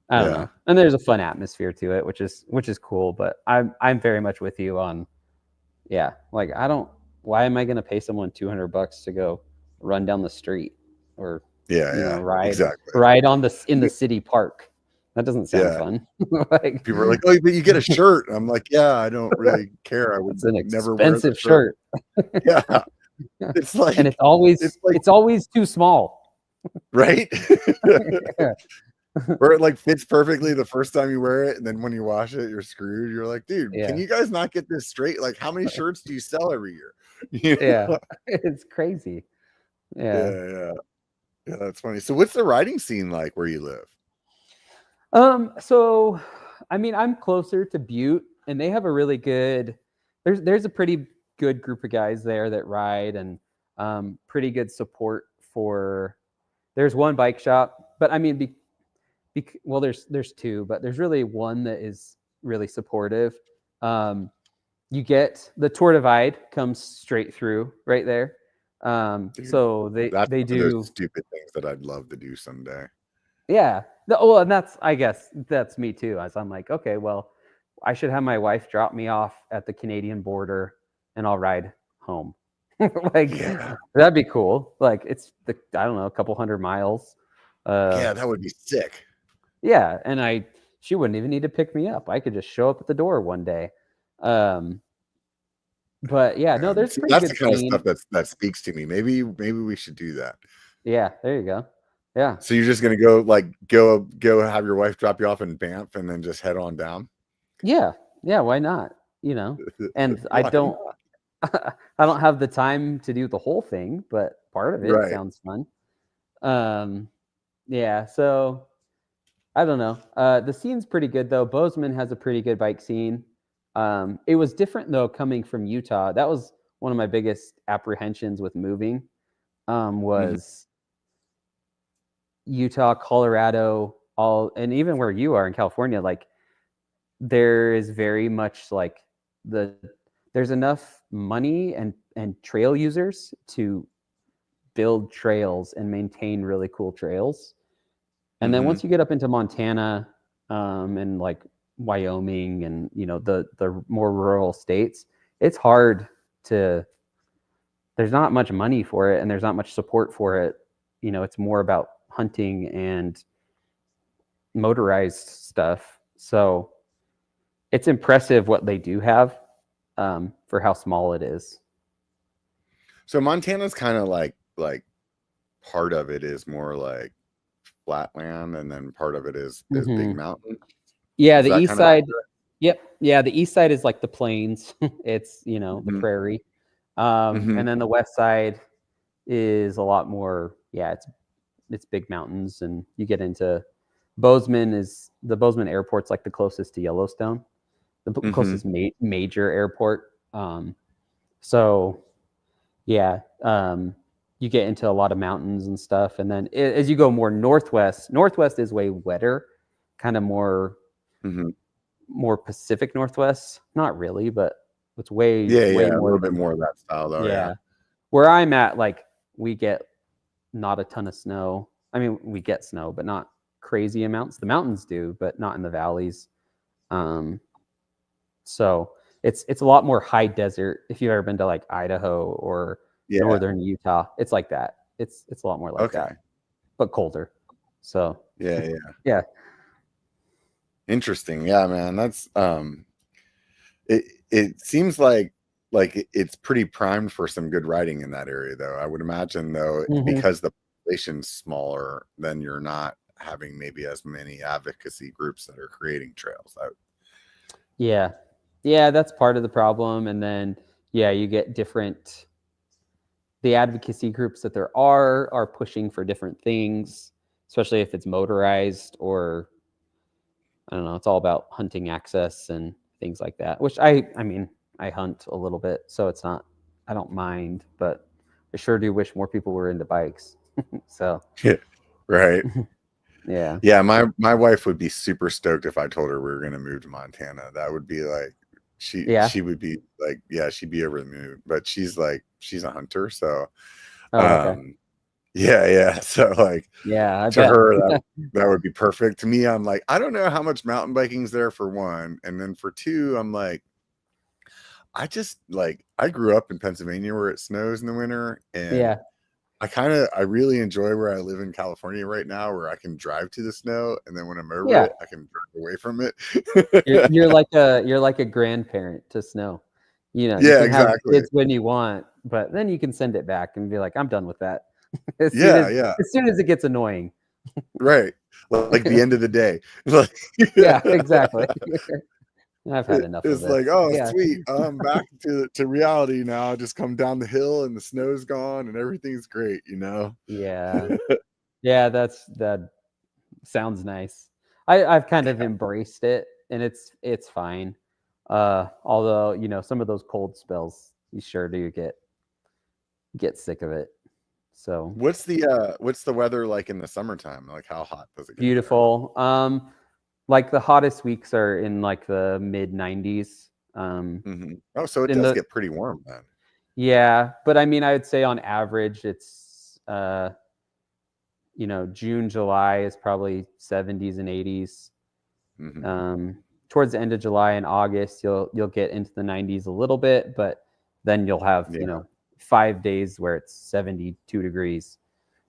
I don't Yeah. know. And there's a fun atmosphere to it, which is cool. But I'm very much with you on, yeah. Like I don't. Why am I going to pay someone $200 to go run down the street, or Yeah. Yeah. ride Exactly. on in the city park? That doesn't sound Yeah. fun. Like People are like, oh, but you get a shirt. I'm like, yeah, I don't really care. I would that's an never wear the expensive shirt. shirt, Yeah. It's and like it's always too small. right. Yeah. Where it like fits perfectly the first time you wear it, and then when you wash it, you're screwed. You're like, dude, can Yeah. you guys not get this straight? Like, how many shirts do you sell every year? You Yeah. know? It's crazy. Yeah. Yeah, yeah, yeah. That's funny. So, what's the riding scene like where you live? So I mean, I'm closer to Butte, and they have a really good there's a pretty good group of guys there that ride, and pretty good support for there's one bike shop, but I mean well, there's two, but there's really one that is really supportive. Um you get the Tour Divide comes straight through right there. Dude, So that's they one of those do. stupid things that I'd love to do someday. Yeah. Well, and that's, I guess that's me too. As I'm like, okay, well, I should have my wife drop me off at the Canadian border and I'll ride home. Like, Yeah. that'd be cool. Like, it's I don't know, a couple 100 miles. Yeah, that would be sick. Yeah, and she wouldn't even need to pick me up. I could just show up at the door one day. But yeah, no, there's See, pretty that's good the kind of scene. stuff that speaks to me. Maybe we should do that. Yeah, there you go. Yeah. So you're just gonna go have your wife drop you off in Banff and then just head on down? Yeah. Yeah, why not? You know. And I Why don't not? I don't have the time to do the whole thing, but part of it Right. sounds fun. Yeah, so I don't know. The scene's pretty good though. Bozeman has a pretty good bike scene. It was different though coming from Utah. That was one of my biggest apprehensions with moving. Was Utah, Colorado, and even where you are in California, like there is very much like there's enough money and trail users to build trails and maintain really cool trails. And then once you get up into Montana, and like Wyoming and the more rural states, it's hard to. There's not much money for it, and there's not much support for it. It's more about hunting and motorized stuff. So it's impressive what they do have, for how small it is. So Montana's kind of like part of it is more like flatland, and then part of it is big mountain. Yeah, Is the that east kind of side. accurate? Yep. Yeah, the east side is like the plains. It's the prairie, and then the west side is a lot more. Yeah, it's big mountains, and you get into Bozeman. The Bozeman airport's like the closest to Yellowstone, the closest major airport. So yeah, you get into a lot of mountains and stuff, and then as you go more northwest is way wetter, kind of more Pacific Northwest. Not really, but it's way Yeah, a more little bit than, more of that style though. yeah. Where I'm at, like we get not a ton of snow. I mean, we get snow, but not crazy amounts. The mountains do, but not in the valleys. So it's a lot more high desert. If you've ever been to like Idaho or northern Utah, it's like that. It's a lot more like that, but colder. So yeah. Interesting. Yeah, man. That's it seems like it's pretty primed for some good riding in that area though. I would imagine though, because the population's smaller, then you're not having maybe as many advocacy groups that are creating trails. Yeah, that's part of the problem. And then you get the advocacy groups that there are pushing for different things, especially if it's motorized, or I don't know, it's all about hunting access and things like that, which I mean, I hunt a little bit, so it's not, I don't mind, but I sure do wish more people were into bikes. So right. Yeah. My wife would be super stoked if I told her we were going to move to Montana. That would be like, she would be like, she'd be over the moon, but she's a hunter. So, okay. Yeah. So like, I to bet. her, that would be perfect. To me, I'm like, I don't know how much mountain biking's there for one. And then for two, I'm like, I grew up in Pennsylvania where it snows in the winter. And I really enjoy where I live in California right now, where I can drive to the snow. And then when I'm over it, I can drive away from it. you're like a grandparent to snow. You can have kids when you want, but then you can send it back and be like, I'm done with that. As soon as it gets annoying. Right. Like the end of the day. Yeah, exactly. I've had enough of it. It's like, oh, sweet. I'm back to reality now. I just come down the hill and the snow's gone and everything's great, Yeah. Yeah, that sounds nice. I've kind of embraced it, and it's fine. Although, some of those cold spells, you sure do get sick of it. So what's the weather like in the summertime? Like how hot does it get? Beautiful. Like the hottest weeks are in like the mid 90s. Oh, so it in does the get pretty warm then. Yeah, but I mean, I would say on average, it's June, July is probably 70s and 80s. Towards the end of July and August, you'll get into the 90s a little bit, but then you'll have Yeah. 5 days where it's 72 degrees,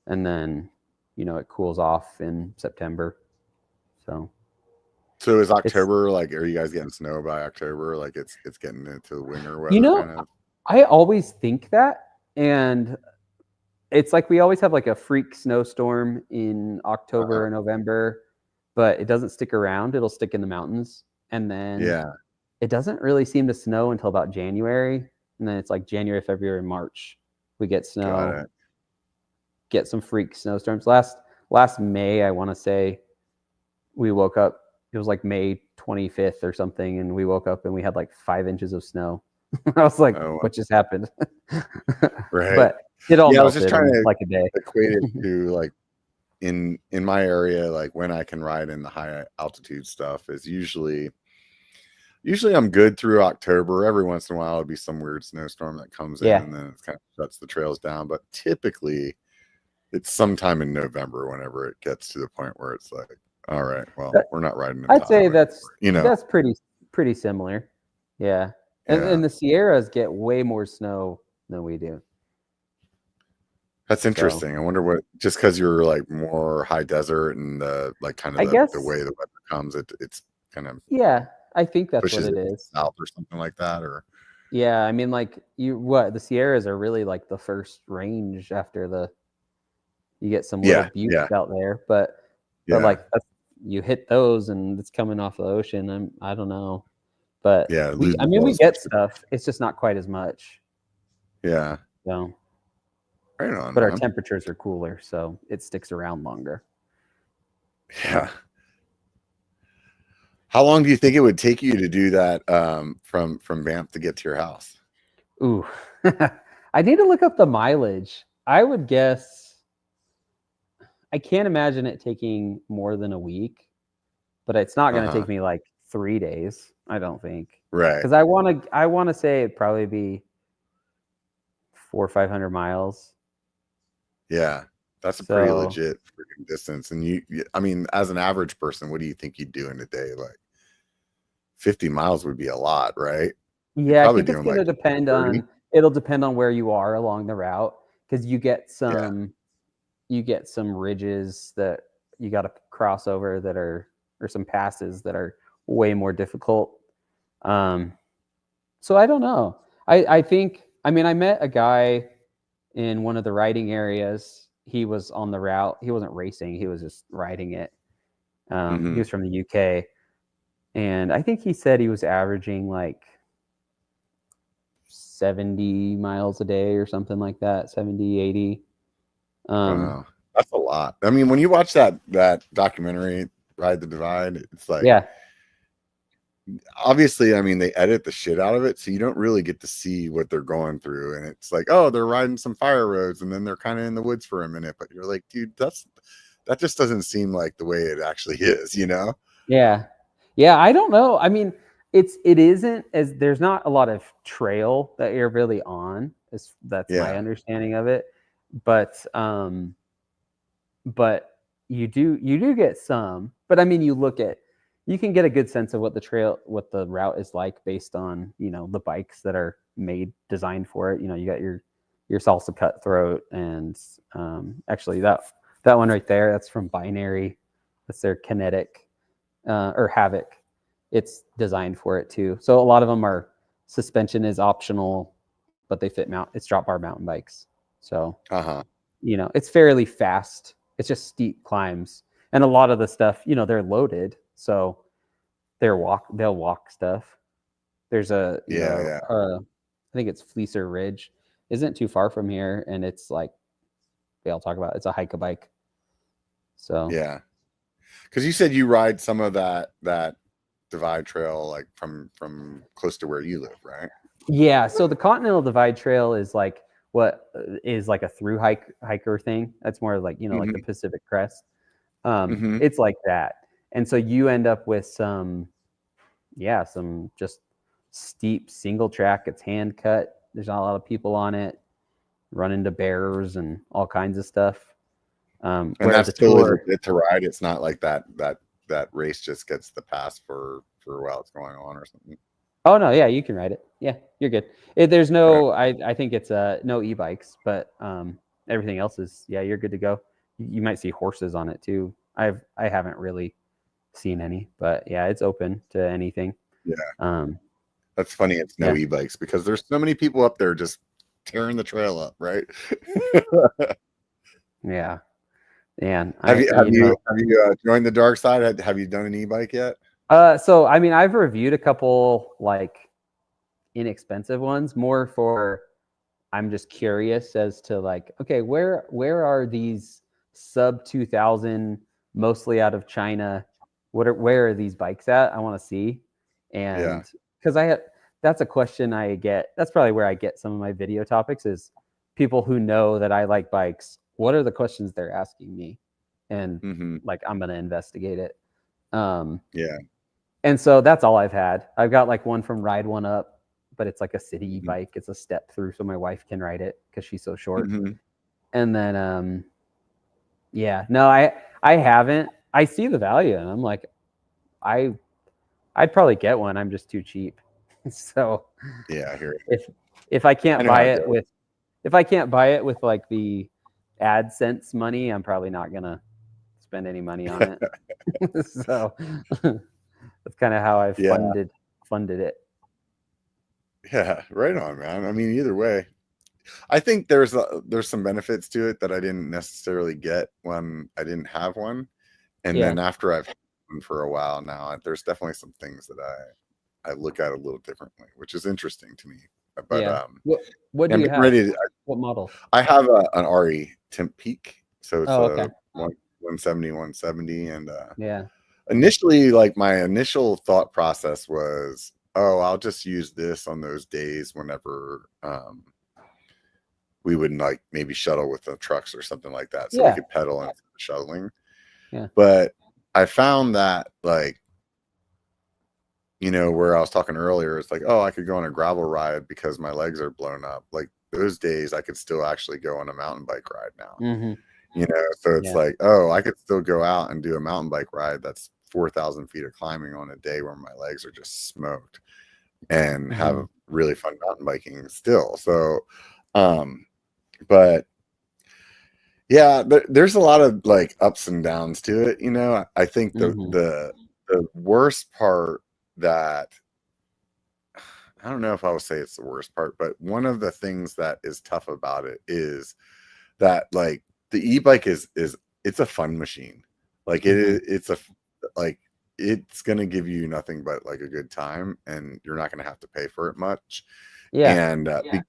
and then it cools off in September. So is it's October like? Are you guys getting snow by October? Like it's getting into the winter weather kind of. I always think that, and it's like we always have like a freak snowstorm in October or November, but it doesn't stick around. It'll stick in the mountains, and then it doesn't really seem to snow until about January, and then it's like January, February, March. We get snow, get some freak snowstorms. Last May, I want to say, we woke up. It was like May 25th or something, and we woke up and we had like 5 inches of snow. I was like, "What just happened?" Right. But it all I was just trying melted in to like a day. equate it to like in my area, like when I can ride in the high altitude stuff is usually I'm good through October. Every once in a while, it'll be some weird snowstorm that comes in, and then it kind of shuts the trails down. But typically, it's sometime in November whenever it gets to the point where it's like, all right, well, we're not riding. I'd say that's pretty similar. Yeah. And the Sierras get way more snow than we do. That's interesting. I wonder what, just because you're like more high desert and like kind of the way the weather comes, it's kind of I think that's what it is. South or something like that, or I mean, like the Sierras are really like the first range after you get some little buttes out there, but like you hit those and it's coming off the ocean. I don't know, but we get stuff. It's just not quite as much. Yeah. So. Right on, but our temperatures are cooler, so it sticks around longer. Yeah. How long do you think it would take you to do that from Banff to get to your house? Ooh, I need to look up the mileage. I would guess. I can't imagine it taking more than a week, but it's not going to take me like 3 days. I don't think. Right. Because I want to say it'd probably be 400 or 500 miles. Yeah, that's a pretty legit freaking distance. And I mean, as an average person, what do you think you'd do in a day? Like 50 miles would be a lot, right? Yeah, I think it's going to depend on. It'll depend on where you are along the route, because you get some ridges that you got to cross over or some passes that are way more difficult. So I don't know. I think. I mean, I met a guy in one of the riding areas. He was on the route. He wasn't racing. He was just riding it. He was from the UK. And I think he said he was averaging like 70 miles a day or something like that, 70, 80. Wow. That's a lot. I mean, when you watch that documentary, Ride the Divide, it's like, obviously, I mean, they edit the shit out of it, so you don't really get to see what they're going through. And it's like, oh, they're riding some fire roads, and then they're kind of in the woods for a minute. But you're like, dude, that just doesn't seem like the way it actually is, Yeah. I don't know. I mean, it isn't as there's not a lot of trail that you're really on. That's my understanding of it. But you do get some. But I mean, you can get a good sense of what the route is like based on, the bikes that are designed for it. You got your Salsa Cutthroat, and actually that one right there, that's from Binary. That's their Kinetic or Havoc. It's designed for it too. So a lot of them are suspension is optional, but they fit it's drop bar mountain bikes. So it's fairly fast. It's just steep climbs, and a lot of the stuff, they're loaded. So they'll walk stuff. There's I think it's Fleecer Ridge. Isn't too far from here, and it's like I'll talk about. It's a hike a bike. So yeah, because you said you ride some of that Divide Trail like from close to where you live, right? Yeah. So the Continental Divide Trail is like what is like a through hiker thing. That's more like like the Pacific Crest. It's like that. And so you end up with some just steep single track. It's hand cut. There's not a lot of people on it. Run into bears and all kinds of stuff. And Whereas that's the totally tour, legit to ride. It's not like that race just gets the pass for while it's going on or something. oh no, yeah, you can ride it. Yeah, you're good. There's no, I think it's no e-bikes, but everything else is, yeah, you're good to go. You might see horses on it too. I haven't really seen any, but yeah, it's open to anything. Yeah. That's funny. It's no e-bikes because there's so many people up there just tearing the trail up, right? Yeah. And have you joined the dark side? Have you done an e-bike yet? So I mean, I've reviewed a couple like inexpensive ones, more for I'm just curious as to like, okay, where are these sub 2000, mostly out of China? Where are these bikes at? I want to see. And because that's a question I get. That's probably where I get some of my video topics is people who know that I like bikes. What are the questions they're asking me? And like, I'm going to investigate it. And so that's all I've had. I've got like one from Ride One Up, but it's like a city bike. It's a step through so my wife can ride it because she's so short. And then yeah, no, I haven't. I see the value and I'm like, I'd probably get one. I'm just too cheap. So yeah, I hear it. If I can't buy it with like the AdSense money, I'm probably not gonna spend any money on it. So that's kind of how I've funded it. Yeah, right on, man. I mean, either way, I think there's some benefits to it that I didn't necessarily get when I didn't have one, and then after I've had one for a while now, there's definitely some things that I look at a little differently, which is interesting to me. But what do you have? What model? I have an RE Temp Peak, so it's a 170, and initially, like my initial thought process was, oh, I'll just use this on those days whenever we would like maybe shuttle with the trucks or something like that, so we could pedal instead of shuttling. But I found that, like, you know, where I was talking earlier, it's like, oh, I could go on a gravel ride because my legs are blown up. Like those days, I could still actually go on a mountain bike ride now. You know, so it's like, oh, I could still go out and do a mountain bike ride that's 4,000 feet of climbing on a day where my legs are just smoked, and have really fun mountain biking still. So, but yeah, there's a lot of like ups and downs to it. You know, I think the worst part that, I don't know if I would say it's the worst part, but one of the things that is tough about it is that like the e-bike is it's a fun machine. Like it's going to give you nothing but like a good time, and you're not going to have to pay for it much. And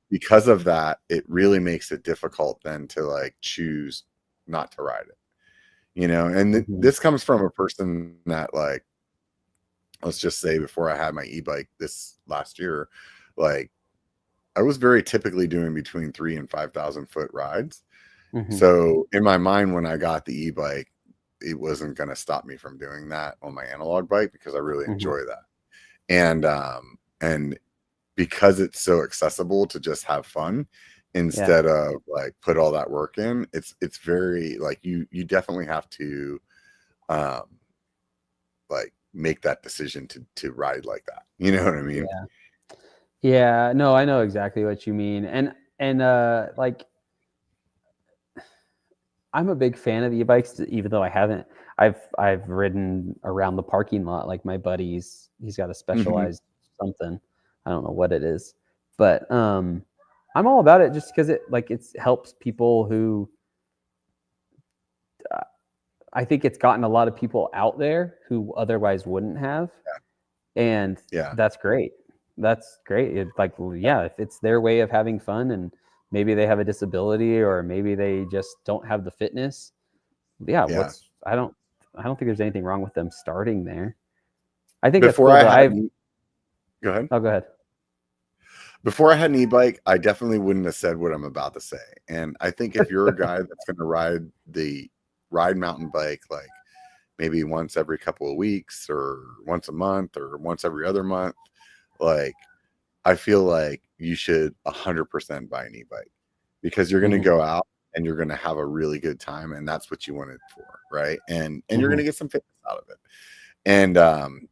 because of that, it really makes it difficult then to like choose not to ride it, you know. And this comes from a person that, like, let's just say before I had my e-bike this last year, like I was very typically doing between 3,000 and 5,000 foot rides. So in my mind, when I got the e-bike, it wasn't going to stop me from doing that on my analog bike because I really enjoy that. And because it's so accessible to just have fun instead of like put all that work in, it's very like you definitely have to like make that decision to ride like that. You know what I mean? Yeah, no, I know exactly what you mean. And like, I'm a big fan of the e-bikes, even though I've ridden around the parking lot. Like my buddy's, he's got a Specialized something. I don't know what it is, but I'm all about it just because it helps people who I think it's gotten a lot of people out there who otherwise wouldn't have. And that's great. That's great. If it's their way of having fun, and maybe they have a disability, or maybe they just don't have the fitness. I don't think there's anything wrong with them starting there. I think before that's cool, go ahead. Oh, go ahead. Before I had an e-bike, I definitely wouldn't have said what I'm about to say. And I think if you're a guy that's going to ride mountain bike, like maybe once every couple of weeks or once a month or once every other month, like I feel like you should 100% buy an e-bike, because you're going to Mhm. go out and you're going to have a really good time, and that's what you want it for, right? And you're going Mhm. to get some fitness out of it, and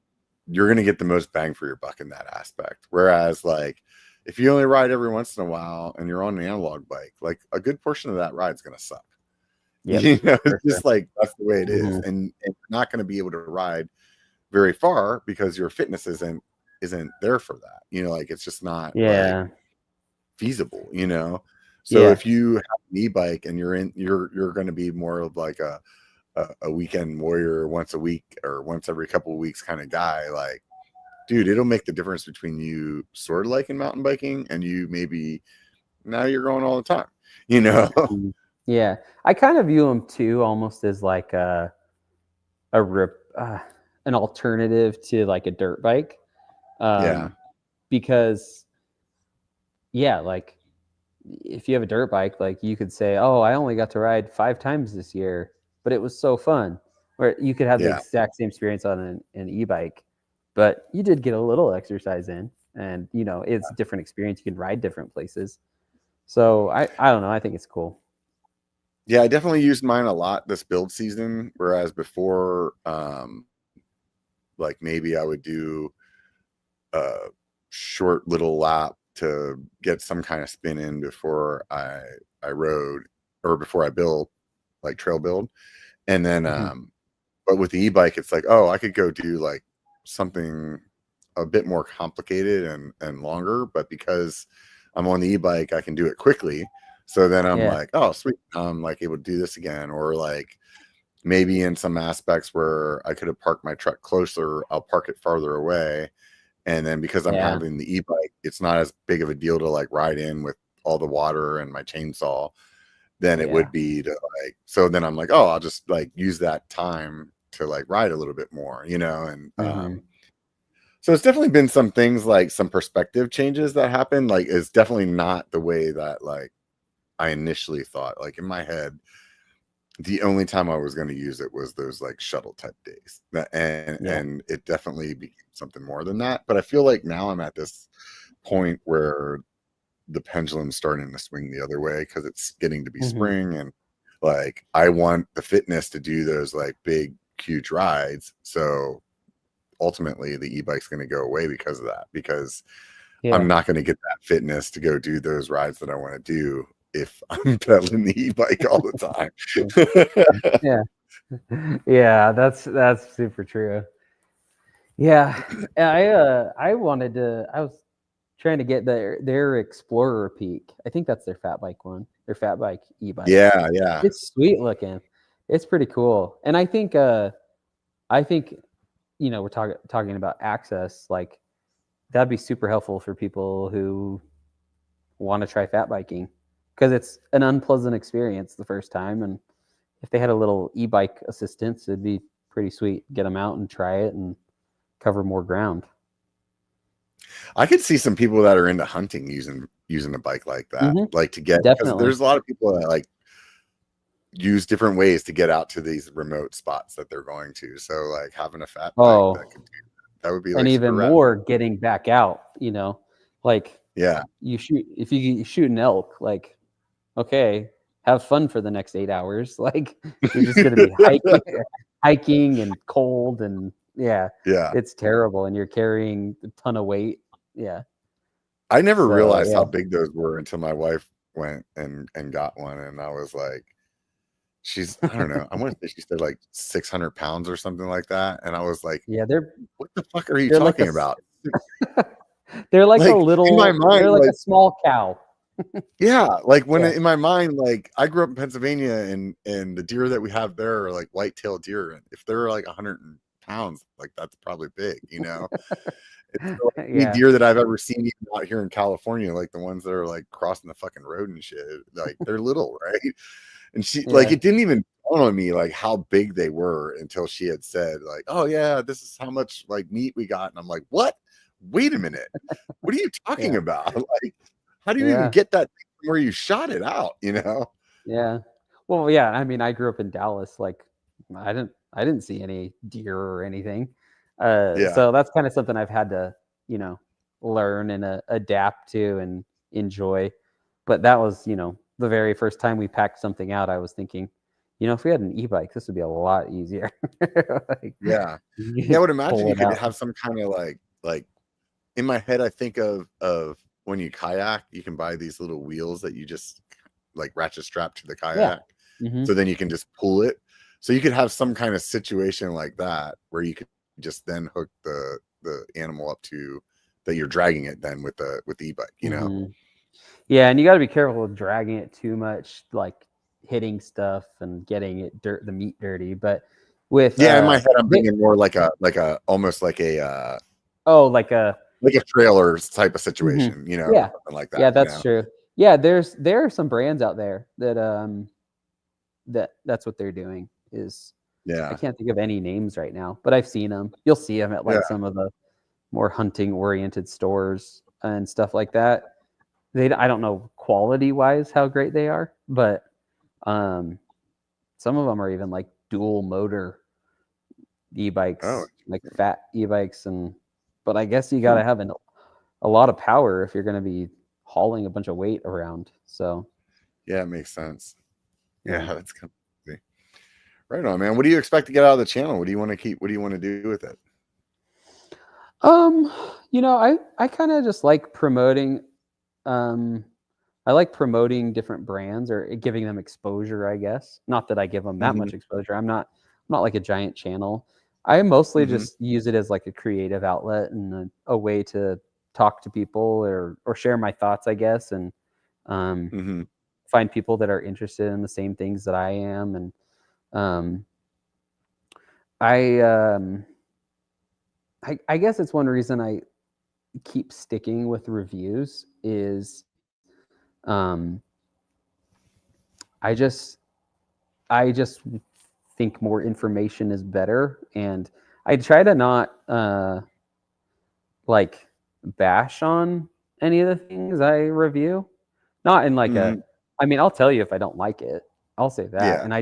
you're going to get the most bang for your buck in that aspect. Whereas, like, if you only ride every once in a while and you're on an analog bike, like, a good portion of that ride's going to suck. Yep. You know, For it's sure. just like that's the way it is, Mhm. and you're not going to be able to ride very far because your fitness isn't there for that. You know, like, it's just not like Yeah. feasible. You know, so Yeah. if you have an e-bike and you're going to be more of like a weekend warrior, once a week or once every couple of weeks kind of guy, like, dude, it'll make the difference between you sort of liking mountain biking and you maybe now you're going all the time, you know. Mhm. Yeah. I kind of view them too almost as like a rip an alternative to like a dirt bike. Yeah, Because yeah, like if you have a dirt bike, like you could say, "Oh, I only got to ride 5 times this year, but it was so fun." Or you could have the yeah. exact same experience on an e-bike, but you did get a little exercise in, and it's a different experience. You can ride different places. So I don't know. I think it's cool. Yeah, I definitely used mine a lot this build season, whereas before, like, maybe I would do a short little lap to get some kind of spin in before I rode, or before I build, like trail build. And then Mhm. but with the e-bike, it's like, oh, I could go do like something a bit more complicated and longer, but because I'm on the e-bike, I can do it quickly. So then I'm Yeah. like, oh, sweet, I'm like able to do this again. Or like, maybe in some aspects where I could have parked my truck closer, I'll park it farther away. And then because I'm Yeah. having the e-bike, it's not as big of a deal to like ride in with all the water and my chainsaw than it Yeah. would be to like, so then I'm like, oh, I'll just like use that time to like ride a little bit more, you know. And Mhm. so it's definitely been some things, like some perspective changes that happened. Like, it's definitely not the way that like I initially thought. Like, in my head, the only time I was going to use it was those like shuttle type days. Yeah. And it definitely became something more than that. But I feel like now I'm at this point where the pendulum's starting to swing the other way, because it's getting to be Mhm. spring, and like I want the fitness to do those like big huge rides. So ultimately the e-bike's going to go away because of that, because I'm Yeah. not going to get that fitness to go do those rides that I want to do if I'm pedaling the e-bike all the time. Yeah. Yeah, that's super true. Yeah. I was trying to get their Explorer Peak. I think that's their fat bike one. Their fat bike e-bike. Yeah, yeah. It's sweet looking. It's pretty cool. And I think we're talking about access, like that'd be super helpful for people who want to try fat biking, because it's an unpleasant experience the first time, and if they had a little e-bike assistance, it'd be pretty sweet. Get them out and try it and cover more ground. I could see some people that are into hunting using a bike like that, Hmm. like to get, because Definitely. there's a lot of people that like use different ways to get out to these remote spots that they're going to. So like having a fat bike Oh, that could do that would be and like super even rad. more getting back out, like Yeah. if you shoot an elk, like, okay, have fun for the next 8 hours. Like you're just gonna be hiking and cold, and yeah, Yeah. it's terrible, and you're carrying a ton of weight. Yeah. I never So realized yeah. how big those were until my wife went and got one, and I was like, she's, I don't know, I want to say she said like 600 pounds or something like that, and I was like, Yeah, they're what the fuck are you they're like a talking s- about? they're like a Like, in my little mind, they're like like, a small cow. yeah, like when Yeah. in my mind, like I grew up in Pennsylvania, and the deer that we have there are like white-tailed deer, and if they're like 100 pounds, like that's probably big, you know. It's like any Yeah. deer that I've ever seen even out here in California, like the ones that are like crossing the fucking road and shit, like they're little, right? And she, like, Yeah. it didn't even dawn on me like how big they were until she had said like, oh yeah, this is how much like meat we got, and I'm like, what? Wait a minute, what are you talking Yeah. about? Like, how do you even Yeah. get that from where you shot it out, you know? Yeah. Well, yeah, I mean, I grew up in Dallas, like, I didn't see any deer or anything. Yeah. So that's kinda something I've had to, you know, learn and adapt to and enjoy. But that was, the very first time we packed something out, I was thinking, if we had an e-bike, this would be a lot easier. Like, Yeah. you Yeah, I would could imagine pull you it could out. have some kind of like in my head, I think of when you kayak, you can buy these little wheels that you just like ratchet strap to the Yeah. kayak. Hmm. So then you can just pull it. So you could have some kind of situation like that where you could just then hook the animal up to that you're dragging it then with the e-bike, Hmm. Yeah, and you got to be careful with dragging it too much, like hitting stuff and getting the meat dirty. But with Yeah, in my head I'm they, thinking more like a almost oh, like a like a trailer type of mhm. situation, Yeah, something like yeah, that, that's true. Yeah, there are some brands out there that's what they're doing. Is I Yeah. can't think of any names right now, but I've seen them. You'll see them at Yeah. like some of the more hunting oriented stores and stuff like that. I don't know quality wise how great they are, but um, some of them are even like dual motor Oh. e-bikes, like fat e-bikes, but I guess you got Hmm. to have a lot of power if you're going to be hauling a bunch of weight around. So Yeah, it makes sense. yeah. Yeah, that's kind of crazy. Right on, man. What do you expect to get out of the channel? What do you want to keep? What do you want to do with it? Um, I kind of just like promoting. Um, I like promoting different brands or giving them exposure, I guess. Not that I give them that Hmm. much exposure. I'm not like a giant channel. I mostly Hmm. just use it as like a creative outlet and a way to talk to people or share my thoughts, I guess, and um, Hmm. find people that are interested in the same things that I am. And um, I, um, I guess it's one reason I keep sticking with reviews is um, I just I just think more information is better, and I try to not like bash on any of the things I review. Not in like Hmm. I mean, I'll tell you if I don't like it. I'll say that, Yeah. and I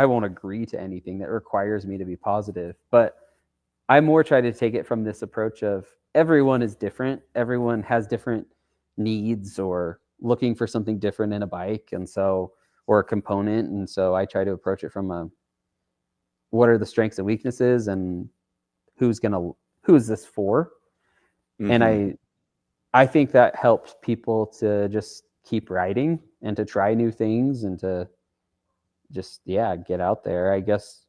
won't agree to anything that requires me to be positive. But I more try to take it from this approach of everyone is different. Everyone has different needs or looking for something different in a bike, and so or a component, and so I try to approach it from a what are the strengths and weaknesses and who's gonna who is this for? And Hmm. I think that helps people to just keep writing and to try new things and to just get out there. I guess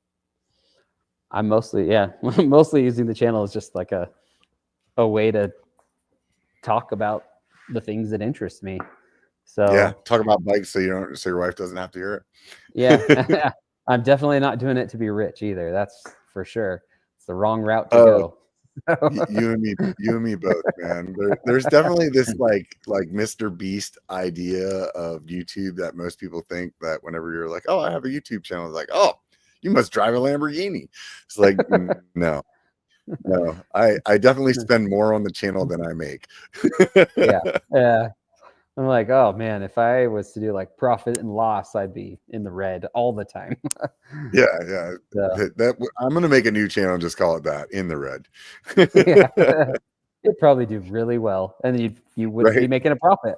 I'm mostly mostly using the channel as just like a way to talk about the things that interest me. Yeah. So Talk about bikes so your wife doesn't have to hear yeah, it. I'm definitely not doing it to be rich either. That's for sure. It's the wrong route to Oh, go. you and me both, man. There's definitely this like Mr. Beast idea of YouTube that most people think that whenever you're like, oh, I have a YouTube channel, it's like, oh, you must drive a Lamborghini. It's like, no, no, I definitely spend more on the channel than I make. Yeah. Yeah. I'm like, oh man, if I was to do like profit and loss, I'd be in the red all the time. Yeah, yeah. So I'm gonna make a new channel and just call it that, In the Red. yeah. You'd probably do really well. And you wouldn't be Right? making a profit.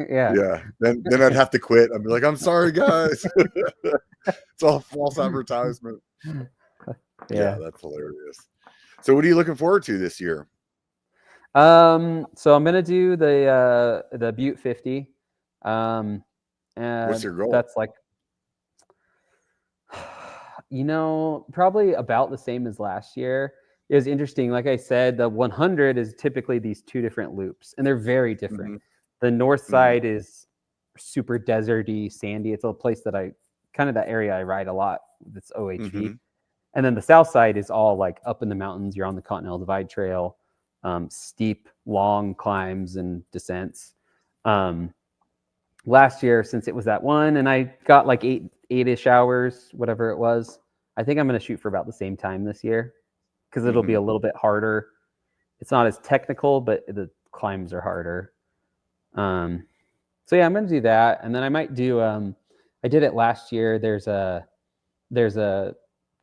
Yeah. Yeah. Then I'd have to quit. I'd be like, I'm sorry, guys. It's all false advertisement. Yeah, Yeah. that's hilarious. So what are you looking forward to this year? So I'm gonna do the Butte 50. Um What's and your goal? that's like probably about the same as last year. It was interesting. Like I said, the 100 is typically these two different loops, and they're very different. Mhm, The north mhm, side is super deserty, sandy. It's a place that kind of that area I ride a lot. That's OHV. mhm, And then the south side is all like up in the mountains. You're on the Continental Divide Trail, steep, long climbs and descents. Um, Last year, since it was that one, and I got like 8-ish hours, whatever it was. I think I'm going to shoot for about the same time this year because it'll be mhm. a little bit harder. It's not as technical, but the climbs are harder. So yeah, I'm going to do that, and then I might do. I did it last year. There's a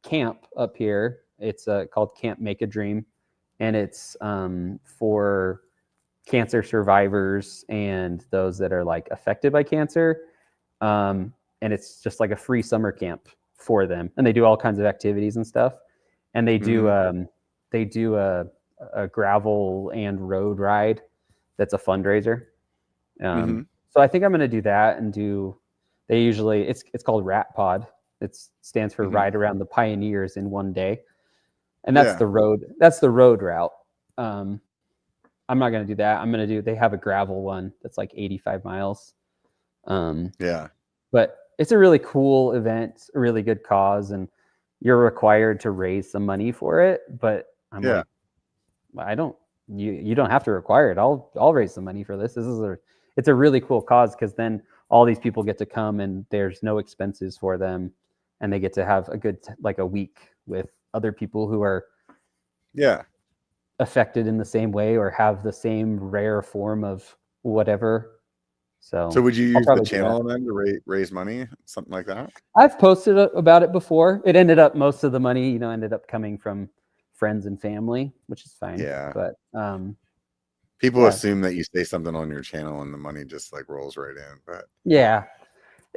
camp up here. It's called Camp Make a Dream, and it's for cancer survivors and those that are like affected by cancer. And it's just like a free summer camp for them, and they do all kinds of activities and stuff. And they do a gravel and road ride that's a fundraiser. Mm-hmm. So I think I'm going to do that and do. They usually it's called Rat Pod. It stands for Mm-hmm. Ride Around the Pioneers in One Day, and that's Yeah. the road. That's the road route. I'm not going to do that. I'm going to do. They have a gravel one that's like 85 miles. Yeah. But it's a really cool event, a really good cause, and you're required to raise some money for it. But I'm Yeah. like, I don't. You don't have to require it. I'll raise some money for this. It's a really cool cause because then all these people get to come and there's no expenses for them, and they get to have a good like a week with other people who are Yeah. affected in the same way or have the same rare form of whatever. So would you I'll use the probably do that. channel then to raise money, something like that? I've posted about it before. It ended up most of the money, ended up coming from friends and family, which is fine. Yeah. But People yeah, assume that you say something on your channel and the money just like rolls right in. But yeah.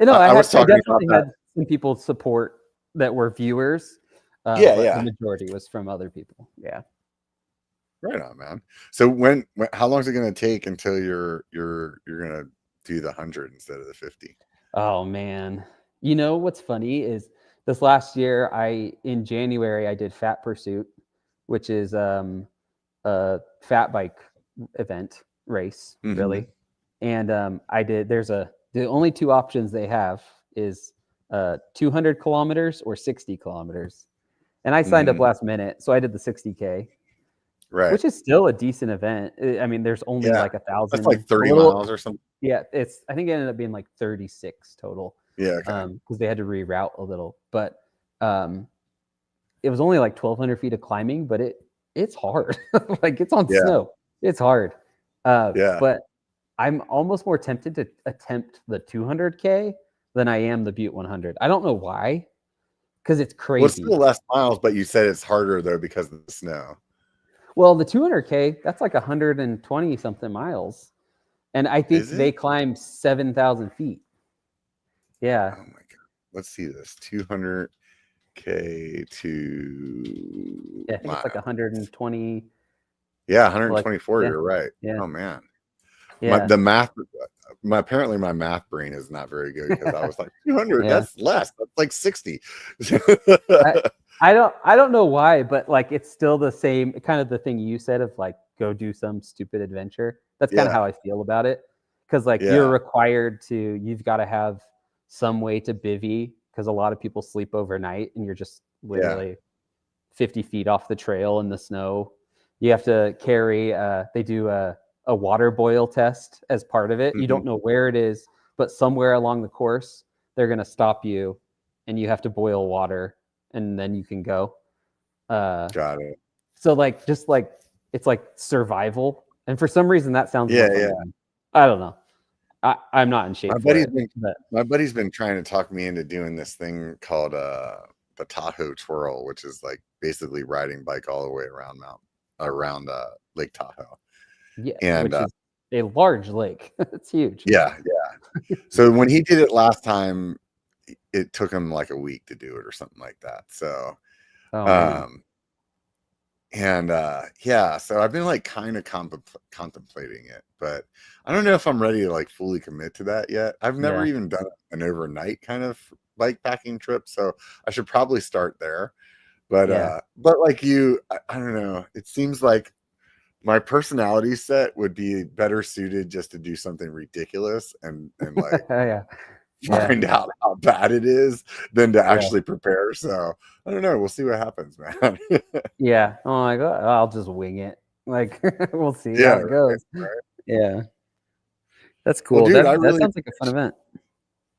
I was I talking about definitely that. had some people support that were viewers, Yeah, but the yeah. majority was from other people. Yeah. Right on, man. So how long is it going to take until you're going to do the 100 instead of the 50? Oh man. You know what's funny is this last year in January I did Fat Pursuit, which is a fat bike event race, Mm-hmm. really. And the only two options they have is 200 kilometers or 60 kilometers. And I signed up Mm-hmm. last minute, so I did the 60K, Right. which is still a decent event. I mean, there's only Yeah. like That's like a 30 little. miles or something. Yeah, I think it ended up being like 36 total, Yeah. Okay. because they had to reroute a little. But um, it was only like 1,200 feet of climbing, but it's hard. Like it's on Yeah. snow. It's hard. Yeah. But I'm almost more tempted to attempt the 200K than I am the Butte 100. I don't know why, because it's Well, it's crazy. still less miles, but you said it's harder though because of the snow. Well, the 200K, that's like 120 something miles. And I think Is they it? climb 7,000 feet. Yeah. Oh my God. Let's see this. 200K to Yeah, I think it's like mile. 120. Yeah, Like, 124. yeah, You're right. yeah, Oh man. yeah. Apparently my math brain is not very good because I was like 200, Yeah. that's less. That's like 60. I, I don't know why, but like it's still the same kind of the thing you said of like go do some stupid adventure. That's kind of Yeah. how I feel about it. Cause like you're Yeah. required you've got to have some way to bivvy because a lot of people sleep overnight and you're just Yeah. literally 50 feet off the trail in the snow. You have to carry, they do a water boil test as part of it. You Hmm. don't know where it is, but somewhere along the course, they're going to stop you and you have to boil water and then you can go. Got it. So like, just like, it's like survival. And for some reason that sounds more Yeah. fun Yeah. to me. I don't know. I'm not in My shape for buddy's it, been but my buddy's been trying to talk me into doing this thing called the Tahoe Twirl, which is like basically riding bike all the way around Lake Tahoe. yeah, And which is a large lake. It's huge. yeah, yeah. So when he did it last time, it took him like a week to do it or something like that. So Oh man. um and yeah, so I've been like kind of contemplating it, but I don't know if I'm ready to like fully commit to that yet. I've never Yeah. even done an overnight kind of bike packing trip, so I should probably start there. Yeah. But like I don't know, it seems like my personality set would be better suited just to do something ridiculous and like Yeah. Yeah. find out how bad it is than to Yeah. actually prepare. So I don't know, we'll see what happens, man. Yeah. Oh my god, I'll just wing it. Like we'll see Yeah, how it right, goes. right. Yeah. That's Well, cool. dude, I That really sounds like a fun event.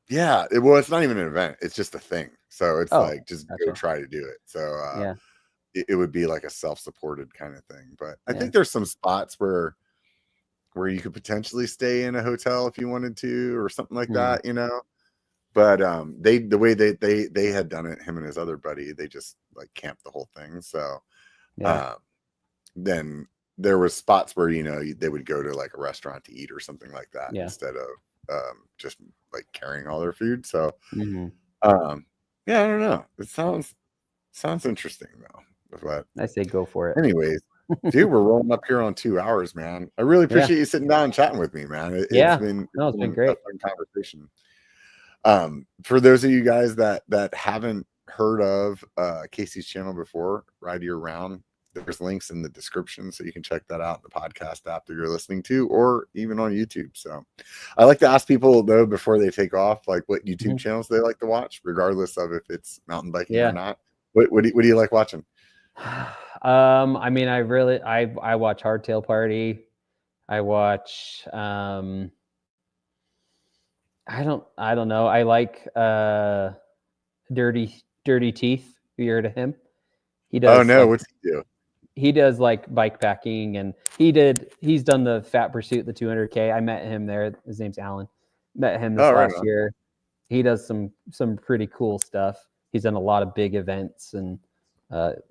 yeah, well, it's not even an event, it's just a thing. So it's Oh, like just go gotcha. try to do it. So Yeah. it would be like a self-supported kind of thing. But I Yeah. think there's some spots where you could potentially stay in a hotel if you wanted to or something like Mm. that. But the way they had done it, him and his other buddy, they just like camped the whole thing. So Yeah. um then there was spots where, you know, they would go to like a restaurant to eat or something like that Yeah. instead of just like carrying all their food. So Mhm. yeah, I don't know. It sounds interesting though. But I say go for it. anyways, dude, we're rolling up here on 2 hours, man. I really Yeah. appreciate you sitting down and chatting with me, man. It's Yeah. been No, it's been a great. fun conversation. For those of you guys that haven't heard of Casey's channel before, Ride Your Round, there's links in the description so you can check that out in the podcast app that you're listening to, or even on YouTube. So I like to ask people though before they take off, like what YouTube Mhm. channels they like to watch, regardless of if it's mountain biking Yeah. or not. What do you like watching? I mean, I watch Hardtail Party. I watch I don't know. I like Dirty Teeth. Have you heard of him? He Oh does no, like what's he do? he does like bike packing, and he's done the Fat Pursuit, the 200K. I met him there. His name's Alan. Met him this Oh, right last on. year. He does some pretty cool stuff. He's done a lot of big events and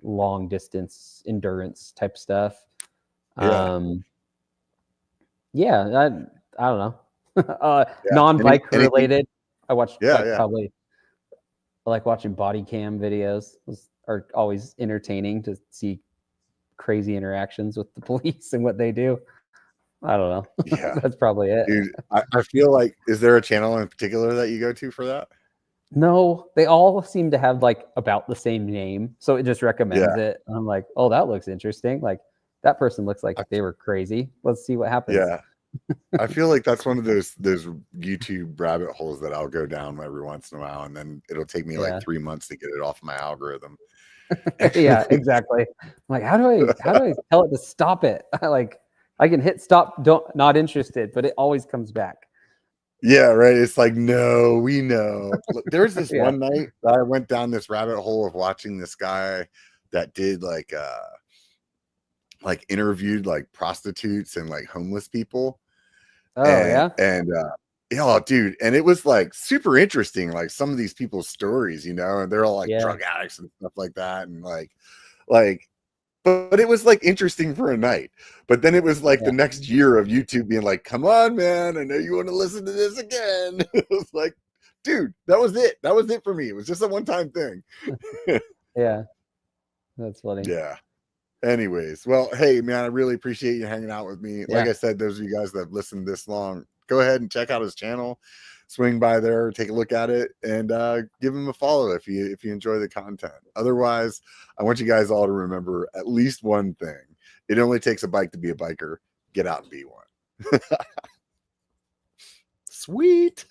long distance endurance type stuff. Yeah. Yeah, I don't know. Yeah. Non-bike Anything? related. I watch Yeah, like yeah. probably I like watching body cam videos. Those are always entertaining to see crazy interactions with the police and what they do. I don't know. Yeah. That's probably it. Dude, I feel like, is there a channel in particular that you go to for that? No, they all seem to have like about the same name, so it just recommends it. I'm like, oh, that looks interesting. Like that person looks like they were crazy. Let's see what happens. Yeah. I feel like that's one of those YouTube rabbit holes that I'll go down every once in a while, and then it'll take me like 3 months to get it off my algorithm. Yeah, exactly. I'm like, how do I tell it to stop it? I can hit stop, not interested, but it always comes back. Yeah, right. It's like, no, we know. There was this Yeah. one night that I went down this rabbit hole of watching this guy that did like interviewed like prostitutes and like homeless people. Oh, And yeah? oh, dude, and it was like super interesting, like some of these people's stories, you know, and they're all like Yeah. drug addicts and stuff like that, and like but it was like interesting for a night. But then it was like the next year of YouTube being like, come on, man, I know you want to listen to this again. It was like, dude, that was it. That was it for me. It was just a one-time thing. Yeah. That's funny. Yeah. Anyways, well, hey, man, I really appreciate you hanging out with me. Like I said, those of you guys that have listened this long, go ahead and check out his channel. Swing by there, take a look at it, and give him a follow if you enjoy the content. Otherwise, I want you guys all to remember at least one thing. It only takes a bike to be a biker. Get out and be one. Sweet.